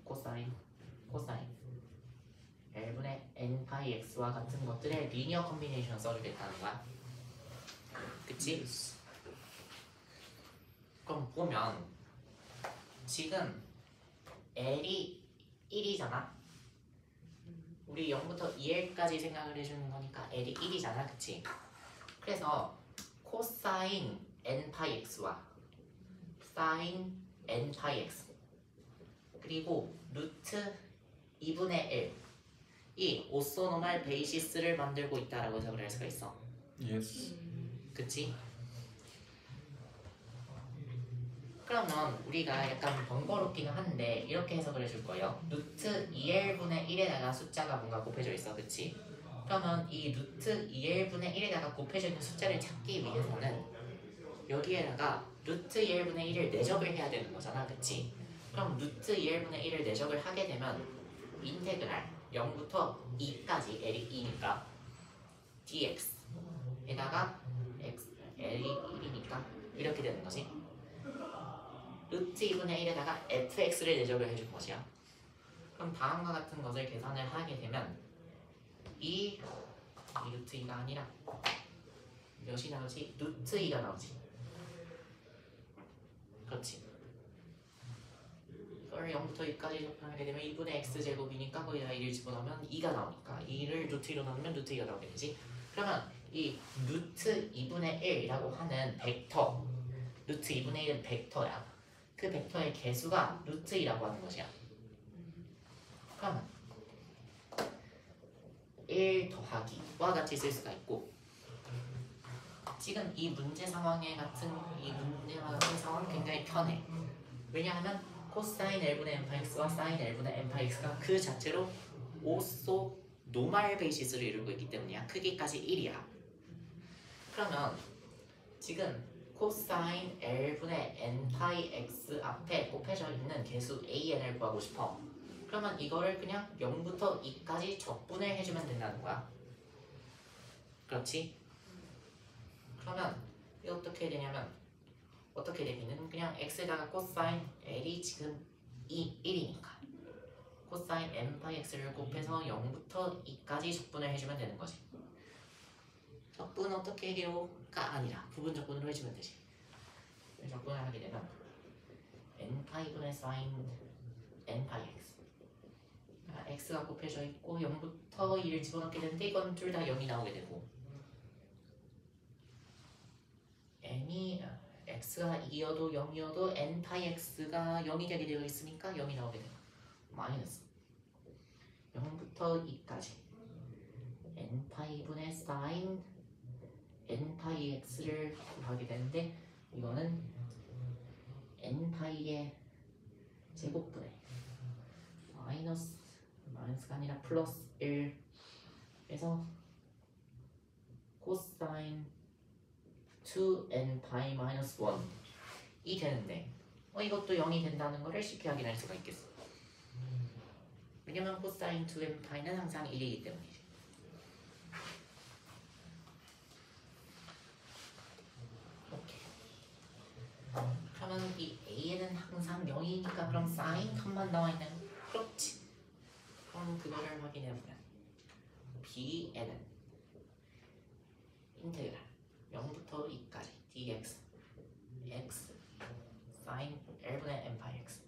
코사인 L분의 n 파이 x와 같은 것들의 리니어 컨비네이션 써주겠다는 거야. 그치? 그럼 보면 지금 L이 1이잖아. 우리 0부터 2L까지 생각을 해주는 거니까 L이 1이잖아. 그치? 그래서 코사인 n 파이 x와 사인 n 파이 x 그리고 루트 2분의 1 이 오소노말 베이시스를 만들고 있다라고 해석을 할 수가 있어.
예스.
그치? 그러면 우리가 약간 번거롭기는 한데 이렇게 해석을 해줄 거예요. 루트 2L분의 1에다가 숫자가 뭔가 곱해져 있어. 그치? 그러면 이 루트 2L분의 1에다가 곱해져 있는 숫자를 찾기 위해서는 여기에다가 루트 2L분의 1을 내적을 해야 되는 거잖아. 그치? 그럼 루트 2L분의 1을 내적을 하게 되면 인테그랄 0부터 2까지 L이 2니까 dx에다가 L이 1이니까 이렇게 되는 거지. 루트 2분의 1에다가 fx를 내적을 해준 것이야. 그럼 다음과 같은 것을 계산을 하게 되면 이 루트 2가 아니라 몇이 나오지? 루트 2가 나오지. 그렇지. 이걸 0부터 2까지 접근하게 되면 2분의 x제곱이니까 거기다 1을 집어넣으면 2가 나오니까 2를 루트 2로 나누면 루트 2가 나오게 되지. 그러면 이 루트 2분의 1이라고 하는 벡터 루트 2분의 1은 벡터야. 그 벡터의 개수가 루트 2라고 하는 것이야. 그러면 1 더하기와 같이 쓸 수가 있고 지금 이 문제 상황과 같은 상황은 굉장히 편해. 왜냐하면 코사인 L분의 n파이x와 사인 L분의 n파이x가 그 자체로 오소 노말 베이시스를 이루고 있기 때문이야. 크기까지 1이야. 그러면 지금 코사인 L분의 n파이 x 앞에 곱해져 있는 개수 an을 구하고 싶어. 그러면 이거를 그냥 0부터 2까지 적분을 해주면 된다는 거야. 그렇지? 그러면 이게 어떻게 되냐면 어떻게 되기는 그냥 x에다가 코사인 L이 지금 1이니까 코사인 n파이 x를 곱해서 0부터 2까지 적분을 해주면 되는 거지. 적분 어떻게 해요가 아니라 부분 적분으로 해주면 되지. 적분을 하게 되면 n파이분의 사인 n파이 x x가 곱해져 있고 0부터 2를 집어넣게 되는데 이건 둘 다 0이 나오게 되고 n이 x가 2여도 0이어도 n파이 x가 0이 되게 되어 있으니까 0이 나오게 되고 마이너스 0부터 2까지 n파이분의 사인 n파이 x를 곱하게 되는데 이거는 n파이의 제곱분의 마이너스가 아니라 플러스 1에서 코사인 2n파이 마이너스 1이 되는데 이것도 0이 된다는 것을 쉽게 확인할 수가 있겠어. 왜냐면 코사인 2n파이는 항상 1이기 때문이지. 그러면 이 a는 항상 0이니까 그럼 사인 값만 나와있나요? 그렇지. 그럼 그거를 확인해보면 bn은 인테그랄 0부터 2까지 dx x 사인 L분의 n파이 x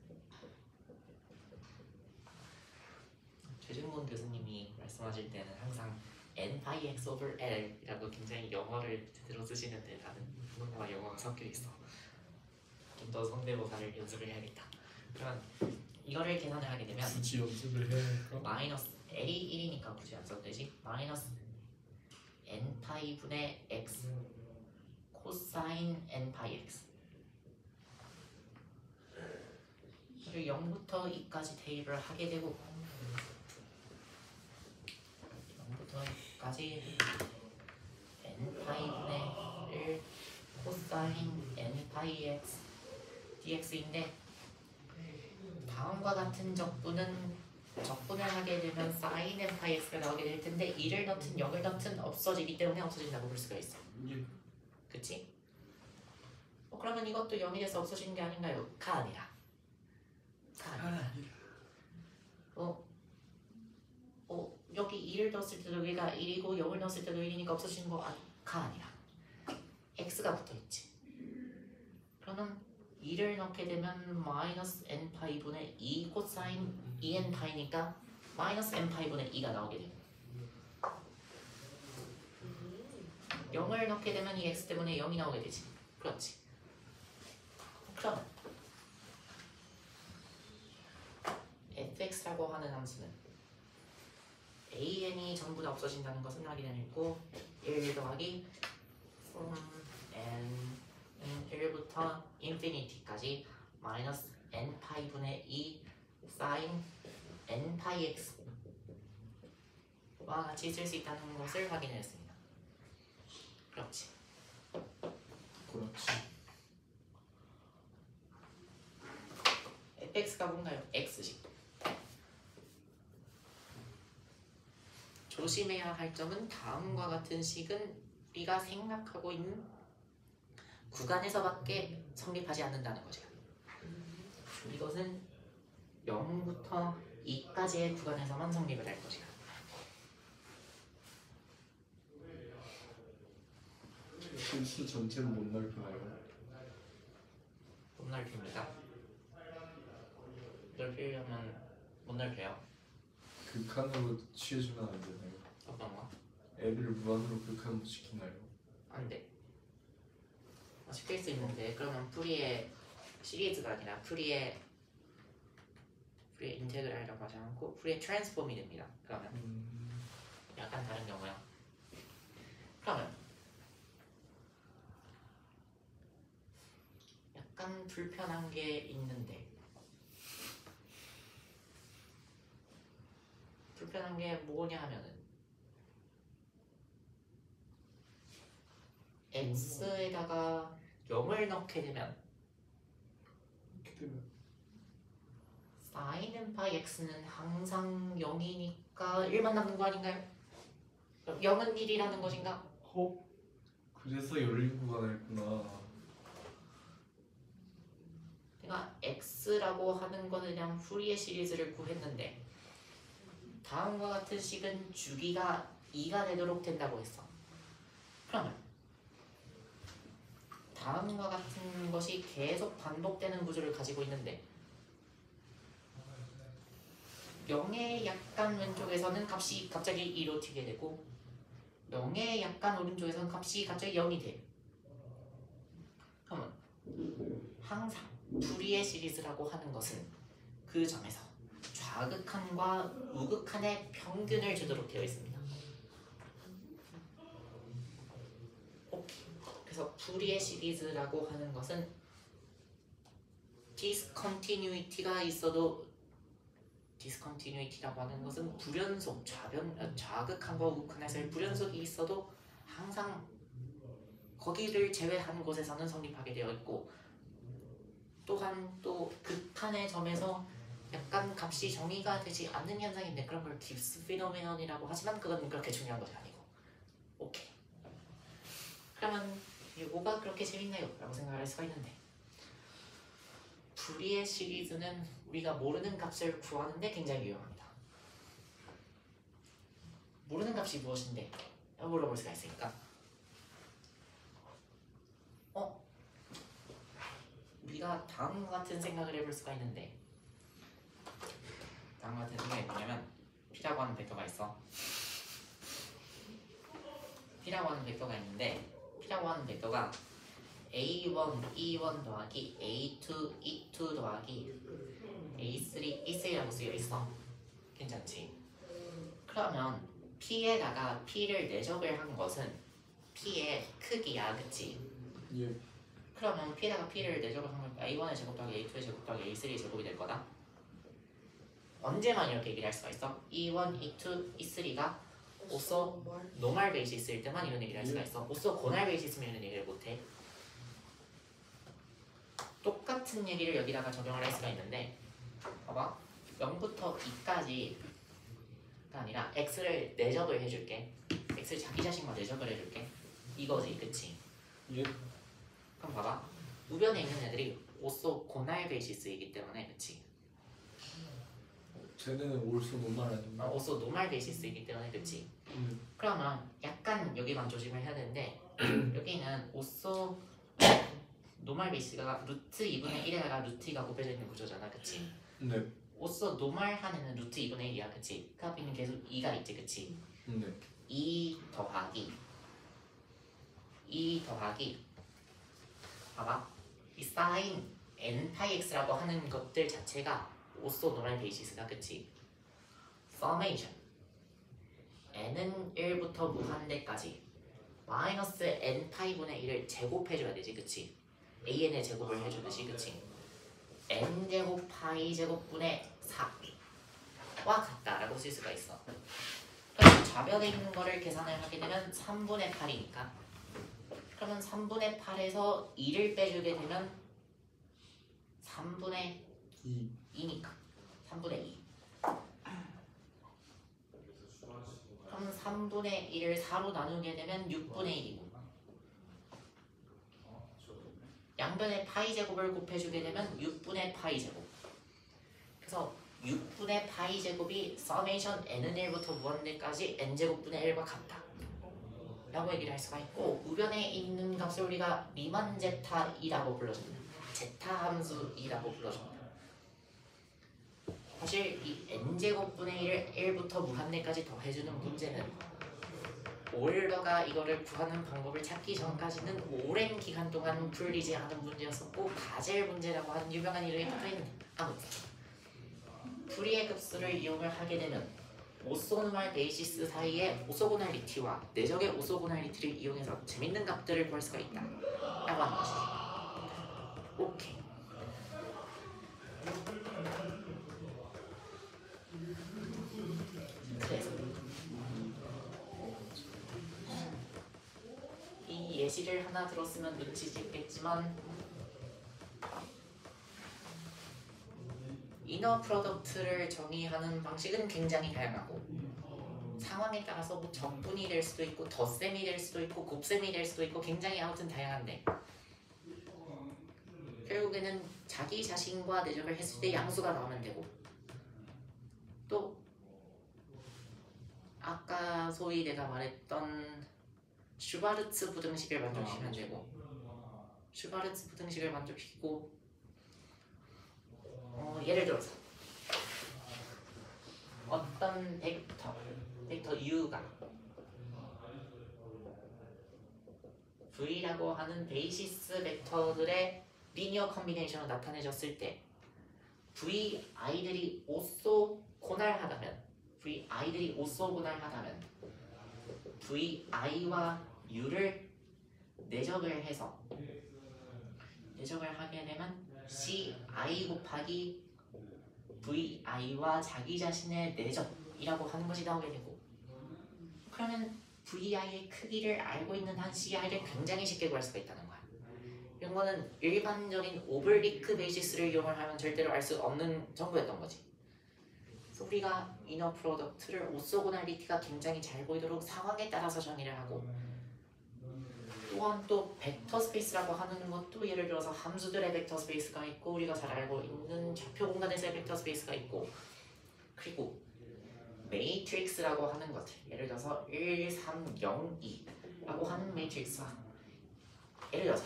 최준곤 교수님이 말씀하실 때는 항상 n파이 x over L이라고 굉장히 영어를 제대로 쓰시는데 나는 문과 영어가 섞여 있어. 좀 더 성대모사를 연습을 해야겠다. 그러면 이거를 계산을 하게 되면
굳이 연습을 해야 할까?
마이너스 L이 1이니까 굳이 안 써도 되지. 마이너스 n파이 분의 x 코사인 n파이 x 를 0부터 2까지 대입을 하게 되고 0부터 2까지 n파이 분의 1 코사인 n파이 x dx인데 다음과 같은 적분을 하게 되면 sin n파이 x가 나오게 될 텐데 1을 넣든 0을 넣든 없어지기 때문에 없어진다고 볼 수가 있어. 그치? 그러면 이것도 0이 돼서 없어지는 게 아닌가요? 가 아니라 여기 2를 넣었을 때도 여기가 1이고 0을 넣었을 때도 1이니까 없어지는 거가 아니라 x가 붙어있지. 그러면 2를 넣게 되면 마이너스 n파이분의 2 코사인 2n파이니까 마이너스 n파이분의 2가 나오게 돼요. 0을 넣게 되면 이 x 때문에 0이 나오게 되지. 그렇지. 그러면 fx라고 하는 함수는 an이 전부 다 없어진다는 것은 확인해냈고 1 더하기 from n 1부터 인피니티까지 마이너스 n파이분의 2 사인 n파이 x와 같이 쓸 수 있다는 것을 확인했습니다. 그렇지. fx가 뭔가요? x식. 조심해야 할 점은 다음과 같은 식은 우리가 생각하고 있는 구간에서밖에 성립하지 않는다는 거죠. 이것은 0부터 2까지의 구간에서만 성립을 할 것이야.
실수 전체로 못 넓혀요.
못 넓힙니다. 넓히려면 못 넓혀요.
극한으로 취해주면 안 되나요?
어떤 거?
애를 무한으로 극한으로 시키나요?
안 돼. 시킬 수 있는데 그러면 프리의 시리즈가 아니라 프리의 인테그랄이라고 하지 않고 프리의 트랜스폼이 됩니다. 그러면 약간 다른 경우야. 그러면 약간 불편한 게 있는데 불편한 게 뭐냐 하면은 x에다가 0을 넣게 되면
이렇게 되면
sin 파이 x는 항상 0이니까 1만 남는 거 아닌가요? 그럼 0은 1이라는 것인가?
그래서 열린 구간이었구나.
내가 x라고 하는 거는 그냥 푸리에 시리즈를 구했는데 다음과 같은 식은 주기가 2가 되도록 된다고 했어. 그러면 다음과 같은 것이 계속 반복되는 구조를 가지고 있는데 0의 약간 왼쪽에서는 값이 갑자기 2로 튀게 되고 0의 약간 오른쪽에서는 값이 갑자기 0이 돼. 그러면 항상 푸리에 시리즈라고 하는 것은 그 점에서 좌극한과 우극한의 평균을 주도록 되어 있습니다. 오케이. 그래서 푸리에 시리즈라고 하는 것은 디스컨티뉴이티가 있어도 디스컨티뉴이티라고 하는 것은 불연속 좌극한과 우극한에서의 불연속이 있어도 항상 거기를 제외한 곳에서는 성립하게 되어 있고 또한 또 극한의 점에서 약간 값이 정의가 되지 않는 현상인데 그런 걸 깁스 피노메논이라고 하지만 그건 그렇게 중요한 것이 아니고 오케이. 그러면 이게 뭐가 그렇게 재밌나요? 라고 생각을 할 수가 있는데 푸리에 시리즈는 우리가 모르는 값을 구하는데 굉장히 유용합니다. 모르는 값이 무엇인데? 물어볼 수가 있으니까 우리가 다음과 같은 생각을 해볼 수가 있는데 다음과 같은 생각이 뭐냐면 P라고 하는 벡터가 있어. P라고 하는 벡터가 있는데 P라고 하는 벡터가 A1, E1 더하기 A2, E2 더하기 A3, E3라고 쓰여 있어. 괜찮지? 그러면 P에다가 P를 내적을 한 것은 P의 크기야, 그치?
예.
그러면 P에다가 P를 내적을 하면 A1의 제곱 더하기 A2의 제곱 더하기 A3의 제곱이 될 거다. 언제만 이렇게 얘기를 할 수가 있어? E1, E2, E3가 오소 노멀 베이시스일 때만 이런 얘기를 할 수가 있어. 오소 고날 베이시스면 이런 얘기를 못해. 똑같은 얘기를 여기다가 적용을 할 수가 있는데 봐봐 0부터 2까지가 아니라 x를 내적을 해줄게. x를 자기 자신과 내적을 해줄게. 이거지, 그치?
예.
그럼 봐봐 우변에 있는 애들이 오소 고날 베이시스이기 때문에 그치?
쟤네는 올수 노말 아닌가?
오소 노멀 베이시스이기 때문에 그치? 그러면 약간 여기만 조심을 해야 되는데 여기는 오소 노멀 베이스가 루트 2분의 1에다가 루트 2가 곱해져 있는 구조잖아, 그치?
네.
오소 노멀 한에는 루트 2분의 1이야, 그치? 그 앞에는 계속 2가 있지, 그치?
네.
2 더하기 봐봐 이 사인 n 파이 x라고 하는 것들 자체가 오소 노멀 베이시스다, 그치? 서메이션 n은 1부터 무한대까지 마이너스 n 파이 분의 1을 제곱해줘야 되지, 그치? an의 제곱을 해주듯이, 그치? n 제곱 파이 제곱분의 4와 같다라고 쓸 수가 있어. 그럼 좌변에 있는 거를 계산을 하게 되면 3분의 8이니까 그러면 3분의 8에서 2를 빼주게 되면 3분의 2니까 3분의 2 그럼 3분의 1을 4로 나누게 되면 6분의 1이고 양변에 파이 제곱을 곱해주게 되면 6분의 파이 제곱. 그래서 6분의 파이 제곱이 서메이션 n은 1부터 무한대까지 n 제곱분의 1과 같다 라고 얘기를 할 수가 있고 우변에 있는 값을 우리가 리만 제타 2라고 불러줍니다. 제타 함수이라고 불러줍니다. 사실 이 n제곱분의 1을 1부터 무한대까지 더해주는 문제는 오일러가 이거를 구하는 방법을 찾기 전까지는 오랜 기간 동안 풀리지 않은 문제였었고 바젤 문제라고 하는 유명한 이름이 붙어있는데 아무튼 푸리의 급수를 이용을 하게 되면 오소노멀 베이시스 사이의 오소고날리티와 내적의 오소고날리티를 이용해서 재밌는 값들을 구할 수가 있다 라고 하는 것이지. 오케이. 그래서 이 예시를 하나 들었으면 눈치 채겠지만 이너 프로덕트를 정의하는 방식은 굉장히 다양하고 상황에 따라서 뭐 적분이 될 수도 있고 덧셈이 될 수도 있고 곱셈이 될 수도 있고 굉장히 아무튼 다양한데 결국에는 자기 자신과 대적을 했을 때 양수가 나오면 되고 또 아까 소위 내가 말했던 슈바르츠 부등식을 만족시키면 되고 슈바르츠 부등식을 만족시키고 예를 들어서 어떤 벡터 U가 V라고 하는 베이시스 벡터들의 리니어 컨비네이션으로 나타내졌을 때 VI들이 오소고날하다면 VI와 U를 내적을 하게 되면 CI 곱하기 VI와 자기 자신의 내적이라고 하는 것이 나오게 되고 그러면 VI의 크기를 알고 있는 한 CI를 굉장히 쉽게 구할 수가 있다는 거야. 이런 거는 일반적인 오블리크 베이시스를 이용을 하면 절대로 알 수 없는 정보였던 거지. 그래서 우리가 이너 프로덕트를 오소고날리티가 굉장히 잘 보이도록 상황에 따라서 정의를 하고 또한 또 벡터 스페이스라고 하는 것도 예를 들어서 함수들의 벡터 스페이스가 있고 우리가 잘 알고 있는 좌표 공간에서의 벡터 스페이스가 있고 그리고 매트릭스라고 하는 것들 예를 들어서 1, 3, 0, 2라고 하는 매트릭스와 예를 들어서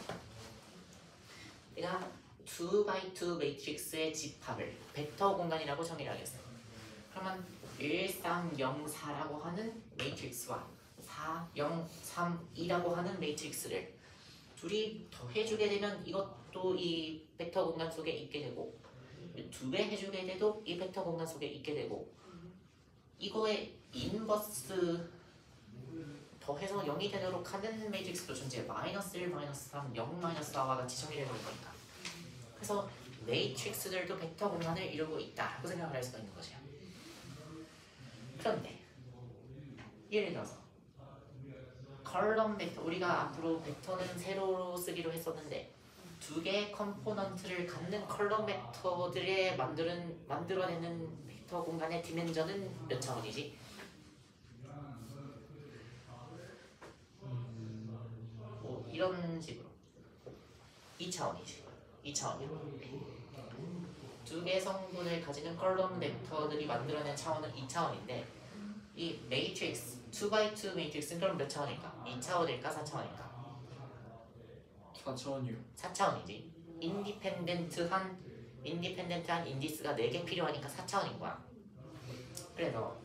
내가 2x2 매트릭스의 집합을 벡터 공간이라고 정의를 하겠어요. 그러면 1, 3, 0, 4라고 하는 매트릭스와 4, 0, 3, 2라고 하는 매트릭스를 둘이 더해주게 되면 이것도 이 벡터 공간 속에 있게 되고 2배 해주게 돼도 이 벡터 공간 속에 있게 되고 이거의 인버스 더해서 0이 되도록 하는 매트릭스도 존재해요. 마이너스 1, 마이너스 3, 0, 마이너스 4와 같이 정의를 해볼 거니까 그래서 매트릭스들도 벡터 공간을 이루고 있다라고 생각을 할 수가 있는 것이야. 그런데 예를 들어서 컬럼 벡터 우리가 앞으로 벡터는 세로로 쓰기로 했었는데 두 개의 컴포넌트를 갖는 컬럼 벡터들의 만들어내는 벡터 공간의 디멘전은 몇 차원이지? 뭐 이런 식으로 2차원이지. 2차원이야. 두 개의 성분을 가지는 컬럼 벡터들이 만들어낸 차원은 2차원인데 이 매트릭스 2x2 매트릭스는 그럼 몇 차원일까? 2차원일까? 4차원일까?
4차원이요.
4차원이지. 인디펜덴트한 인디스가 4개 필요하니까 4차원인 거야. 그래서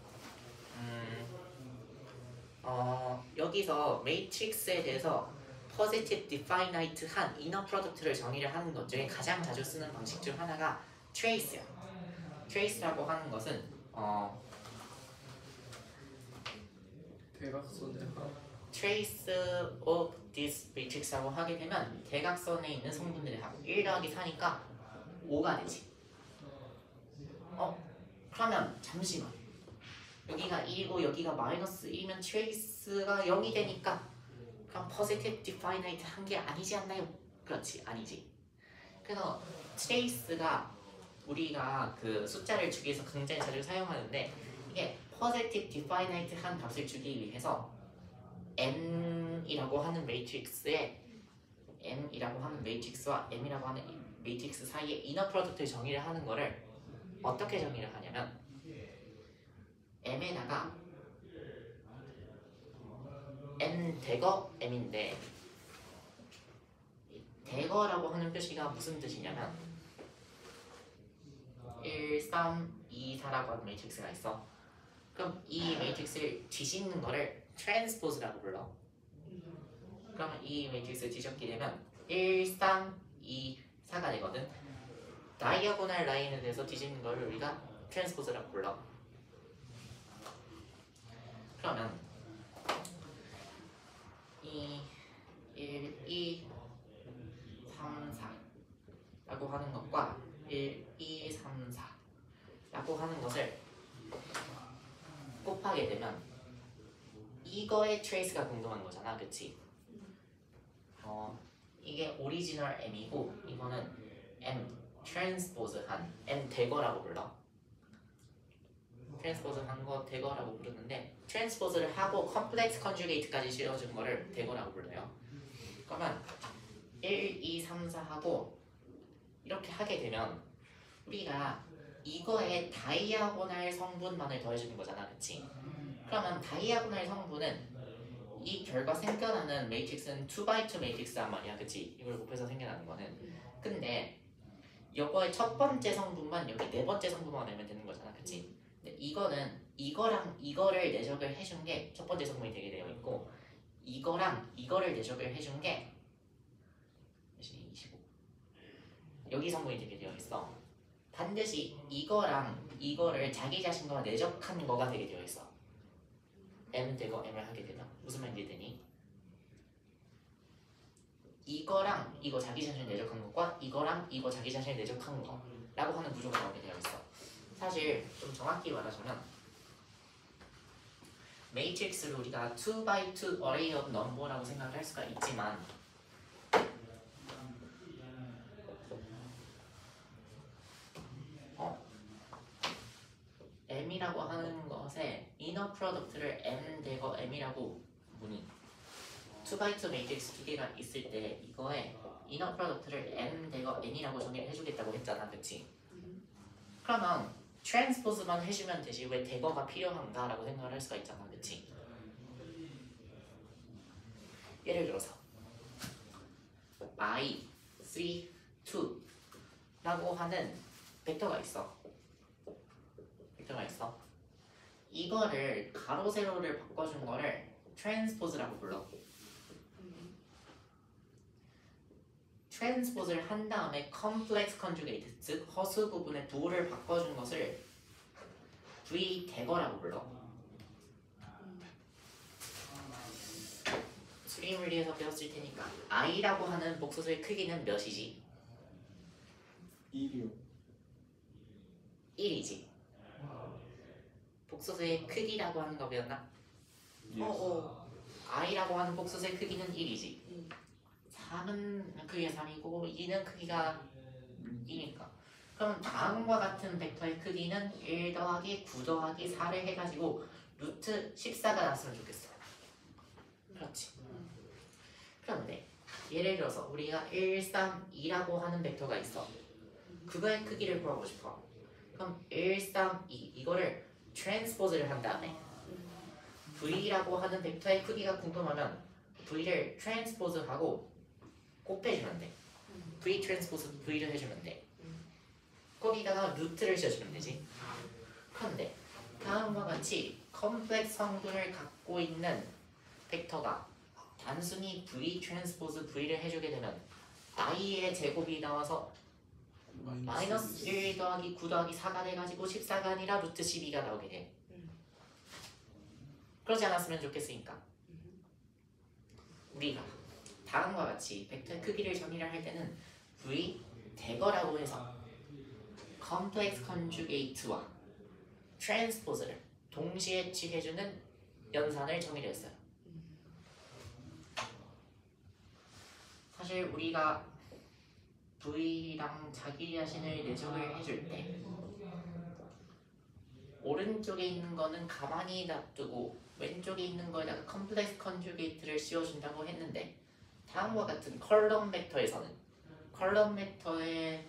여기서 매트릭스에 대해서 positive definite한 이너 프로덕트를 정의를 하는 것 중에 가장 자주 쓰는 방식 중 하나가 trace야. trace라고 하는 것은
대각선의
trace of this matrix라고 하게 되면 대각선에 있는 성분들의 합 1 더하기 4니까 5가 되지. 그러면 잠시만 여기가 1이고 여기가 마이너스 1이면 trace가 0이 되니까 그럼 positive definite 한 게 아니지 않나요? 그렇지, 아니지. 그래서 trace가 우리가 그 숫자를 주기 위해서 굉장히 자주 사용하는데 이게 positive definite 한 값을 주기 위해서 n이라고 하는 매트릭스에 n이라고 하는 매트릭스와 m이라고 하는 매트릭스 사이에 이너 프로덕트를 정의를 하는 거를 어떻게 정의를 하냐면 m에다가 n 대거 m인데 대거라고 하는 표시가 무슨 뜻이냐면 1, 3, 2, 4라고 하는 매트릭스가 있어. 그럼 이 매트릭스를 뒤집는 거를 트랜스포즈라고 불러. 그러면 이 매트릭스를 뒤집게 되면 1, 3, 2, 4가 되거든. 다이아고널 라인에 대해서 뒤집는 거를 우리가 트랜스포즈라고 불러. 그러면 이 1, 2, 3, 4라고 하는 것과 1, 2, 3, 4라고 하는 것을 곱하게 되면 이거의 트레이스가 궁금한 거잖아, 그치? 이게 오리지널 M이고 이거는 M 트랜스포즈한 M 대거라고 불러. 트랜스포즈 한 거 대거라고 부르는데 트랜스포즈를 하고 컴플렉스 컨주게이트까지 실어준 거를 대거라고 불러요. 그러면 1, 2, 3, 4 하고 이렇게 하게 되면 우리가 이거에 다이아고날 성분만을 더해주는 거잖아, 그치? 그러면 다이아고날 성분은 이 결과 생겨나는 매트릭스는 2x2 매트릭스란 말이야, 그치? 이걸 곱해서 생겨나는 거는. 근데 이거의 첫 번째 성분만 여기 네 번째 성분만 내면 되는 거잖아, 그치? 근데 이거는 이거랑 이거를 내적을 해준 게 첫 번째 성분이 되게 되어 있고 이거랑 이거를 내적을 해준 게 25 여기 성분이 되게 되어 있어. 반드시 이거랑 이거를 자기 자신과 내적한 거가 되게 되어 있어. M 대거 M을 하게 되면 무슨 말인지 되니? 이거랑 이거 자기 자신을 내적한 것과 이거랑 이거 자기 자신을 내적한 거라고 하는 구조가 나오게 되어 있어. 사실 좀 정확히 말하자면 매트릭스를 우리가 2x2 array of number라고 생각을 할 수가 있지만 M이라고 하는 것에 이너 프로덕트를 M 대거 M이라고 보니 2x2 매트릭스 두 개가 있을 때 이거에 이너 프로덕트를 M 대거 N이라고 정의를 해주겠다고 했잖아, 그치? 그러면 트랜스포즈만 해주면 되지 왜 대거가 필요한가 라고 생각을 할 수가 있잖아, 그치? 예를 들어서 I, 3, 2 라고 하는 벡터가 있어. 이거를 가로 세로를 바꿔준 거를 트랜스포즈라고 불러. 트랜스포즈를 한 다음에 컴플렉스 컨주게이트, 즉 허수 부분의 부호를 바꿔준 것을 V 대거라고 불러. 수리 물리에서 배웠을 테니까 I라고 하는 복소수의 크기는 몇이지?
1이요.
1이지. 복소수의 크기라고 하는 거 배웠나? I라고 하는 복소수의 크기는 1이지. 3은 크기가 3이고 2는 크기가 2니까. 그럼 다음과 같은 벡터의 크기는 1 더하기 9 더하기 4를 해가지고 루트 14가 났으면 좋겠어. 그렇지. 그런데 예를 들어서 우리가 1, 3, 2라고 하는 벡터가 있어. 그거의 크기를 구하고 싶어. 그럼 1, 3, 2 이거를 트랜스포즈를 한 다음에 V라고 하는 벡터의 크기가 궁금하면 V를 트랜스포즈하고 곱해주면 돼. V 트랜스포즈 V를 해주면 돼. 거기다가 루트를 씌워주면 되지. 그런데 다음과 같이 컴플렉스 성분을 갖고 있는 벡터가 단순히 V 트랜스포즈 V를 해주게 되면 I의 제곱이 나와서 마이너스 1 더하기 9 더하기 4가 돼가지고 14가 아니라 루트 12가 나오게 돼. 그러지 않았으면 좋겠으니까 우리가 다음과 같이 벡터의 크기를 정의를 할 때는 V 대거라고 해서 컴플렉스 컨주게이트와 트랜스포즈를 동시에 취해주는 연산을 정의를 했어요. 사실 우리가 V랑 자기 자신을 내적을 해줄 때 오른쪽에 있는 거는 가만히 놔두고 왼쪽에 있는 거에다가 컴플렉스 컨주게이트를 씌워준다고 했는데 다음과 같은 컬럼 벡터에서는 컬럼 벡터의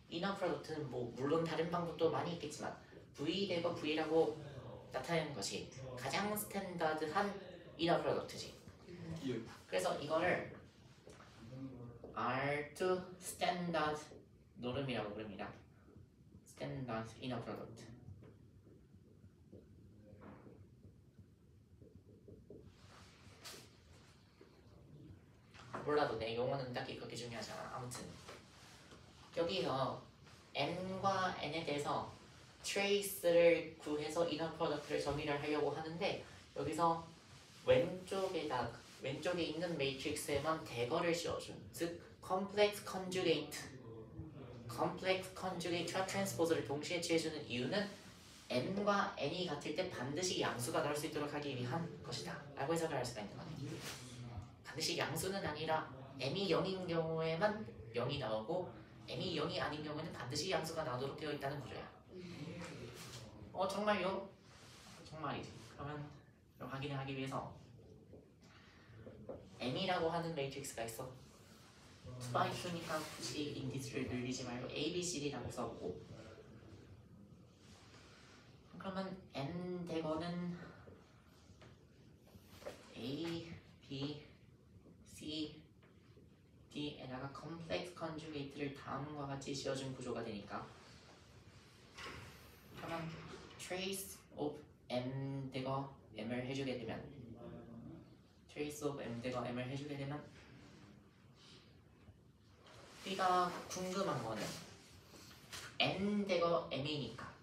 이너 프로덕트는 뭐 물론 다른 방법도 많이 있겠지만 V 대거 V라고 나타내는 것이 가장 스탠다드한 이너 프로덕트지. 그래서 이거를 R2 스탠다드 노름이라고 부릅니다. 스탠다드 이너 프로덕트. 몰라도 내 용어는 딱히 그렇게 중요하지 않아. 아무튼 여기서 N과 N에 대해서 트레이스를 구해서 이너 프로덕트를 정의를 하려고 하는데 여기서 왼쪽에 있는 매트릭스에만 대거를 씌워준 즉 컴플렉스 컨주게이트와 트랜스포즈를 동시에 취해주는 이유는 N과 N이 같을 때 반드시 양수가 나올 수 있도록 하기 위한 것이다 라고 해석을 할 수가 있는 거네. 반드시 양수는 아니라 m이 0인 경우에만 0이 나오고 m이 0이 아닌 경우에는 반드시 양수가 나오도록 되어 있다는 구조야. 정말요? 정말이지. 그러면 확인을 하기 위해서 m이라고 하는 매트릭스가 있어. 2x2니까 굳이 인디스를 늘리지 말고 a, b, c, d라고 써보고, 그러면 n 대거는 a, b, c, d에다가 컴플렉스 컨주게이트를 다음과 같이 씌워준 구조가 되니까, 그러면 trace of m 대거 m을 해주게 되면 trace of m 대거 m을 해주게 되면 우리가 궁금한 거는 n 대거 m이니까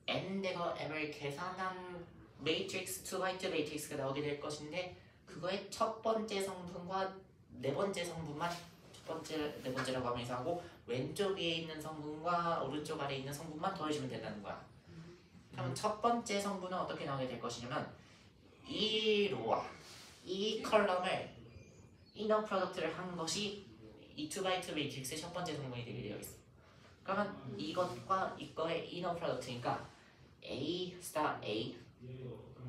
n 대거 m을 계산한 매트릭스 2x2 매트릭스가 나오게 될 것인데, 그거의 첫 번째 성분과 네 번째 성분만 첫 번째, 네 번째라고 하면서 하고, 왼쪽 위에 있는 성분과 오른쪽 아래에 있는 성분만 더해주면 된다는 거야. 그러면 첫 번째 성분은 어떻게 나오게 될 것이냐면, 이 로와 이 컬럼을 이너 프로덕트를 한 것이 이 2x2 매트릭스의 첫 번째 성분이 되게 되어 있어. 그러면 이것과 이거의 이너 프로덕트니까 A 스타 A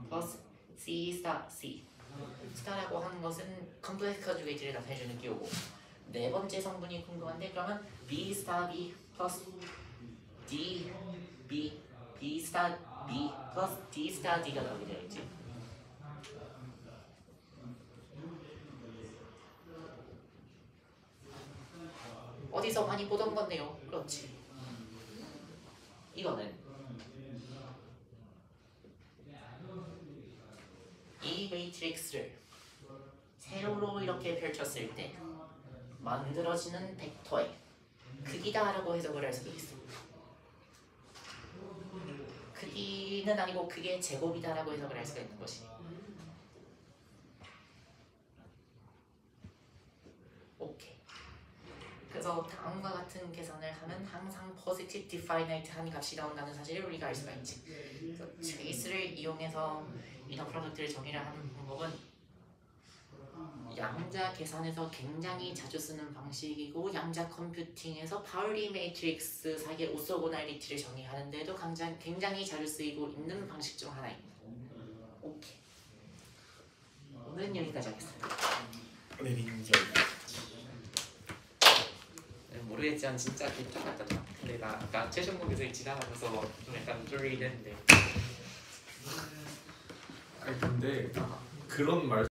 플러스 C 스타 C. 스타라고 하는 것은 컴플렉스 컨주게이트를 나타내주는 기호고, 네 번째 성분이 궁금한데, 그러면 B 스타 B 플러스 D B B 스타 B 플러스 D 스타 D가 나오게 되어 있지. 어디서 많이 보던 건데요. 그렇지. 이거는 이 매트릭스를 세로로 이렇게 펼쳤을 때 만들어지는 벡터의 크기다라고 해석을 할 수도 있어. 크기는 아니고 크기의 제곱이다라고 해석을 할 수가 있는 것이. 오케이. 그래서 다음과 같은 계산을 하면 항상 positive definite 한 값이 나온다는 사실을 우리가 알 수가 있지. 그래서 trace를 이용해서 이너 프로덕트를 정의를 하는 방법은 양자 계산에서 굉장히 자주 쓰는 방식이고, 양자 컴퓨팅에서 파울리 매트릭스 사이의 오소고날리티를 정의하는 데도 굉장히 자주 쓰이고 있는 방식 중 하나입니다. 오케이. 오늘은 여기까지 하겠습니다.
오늘은 이제
모르겠지만 진짜 괜찮았다. 근데 나 아까 최종국에서 지나가면서 좀 약간 쫄리긴 했는데.
아니 근데 그런 말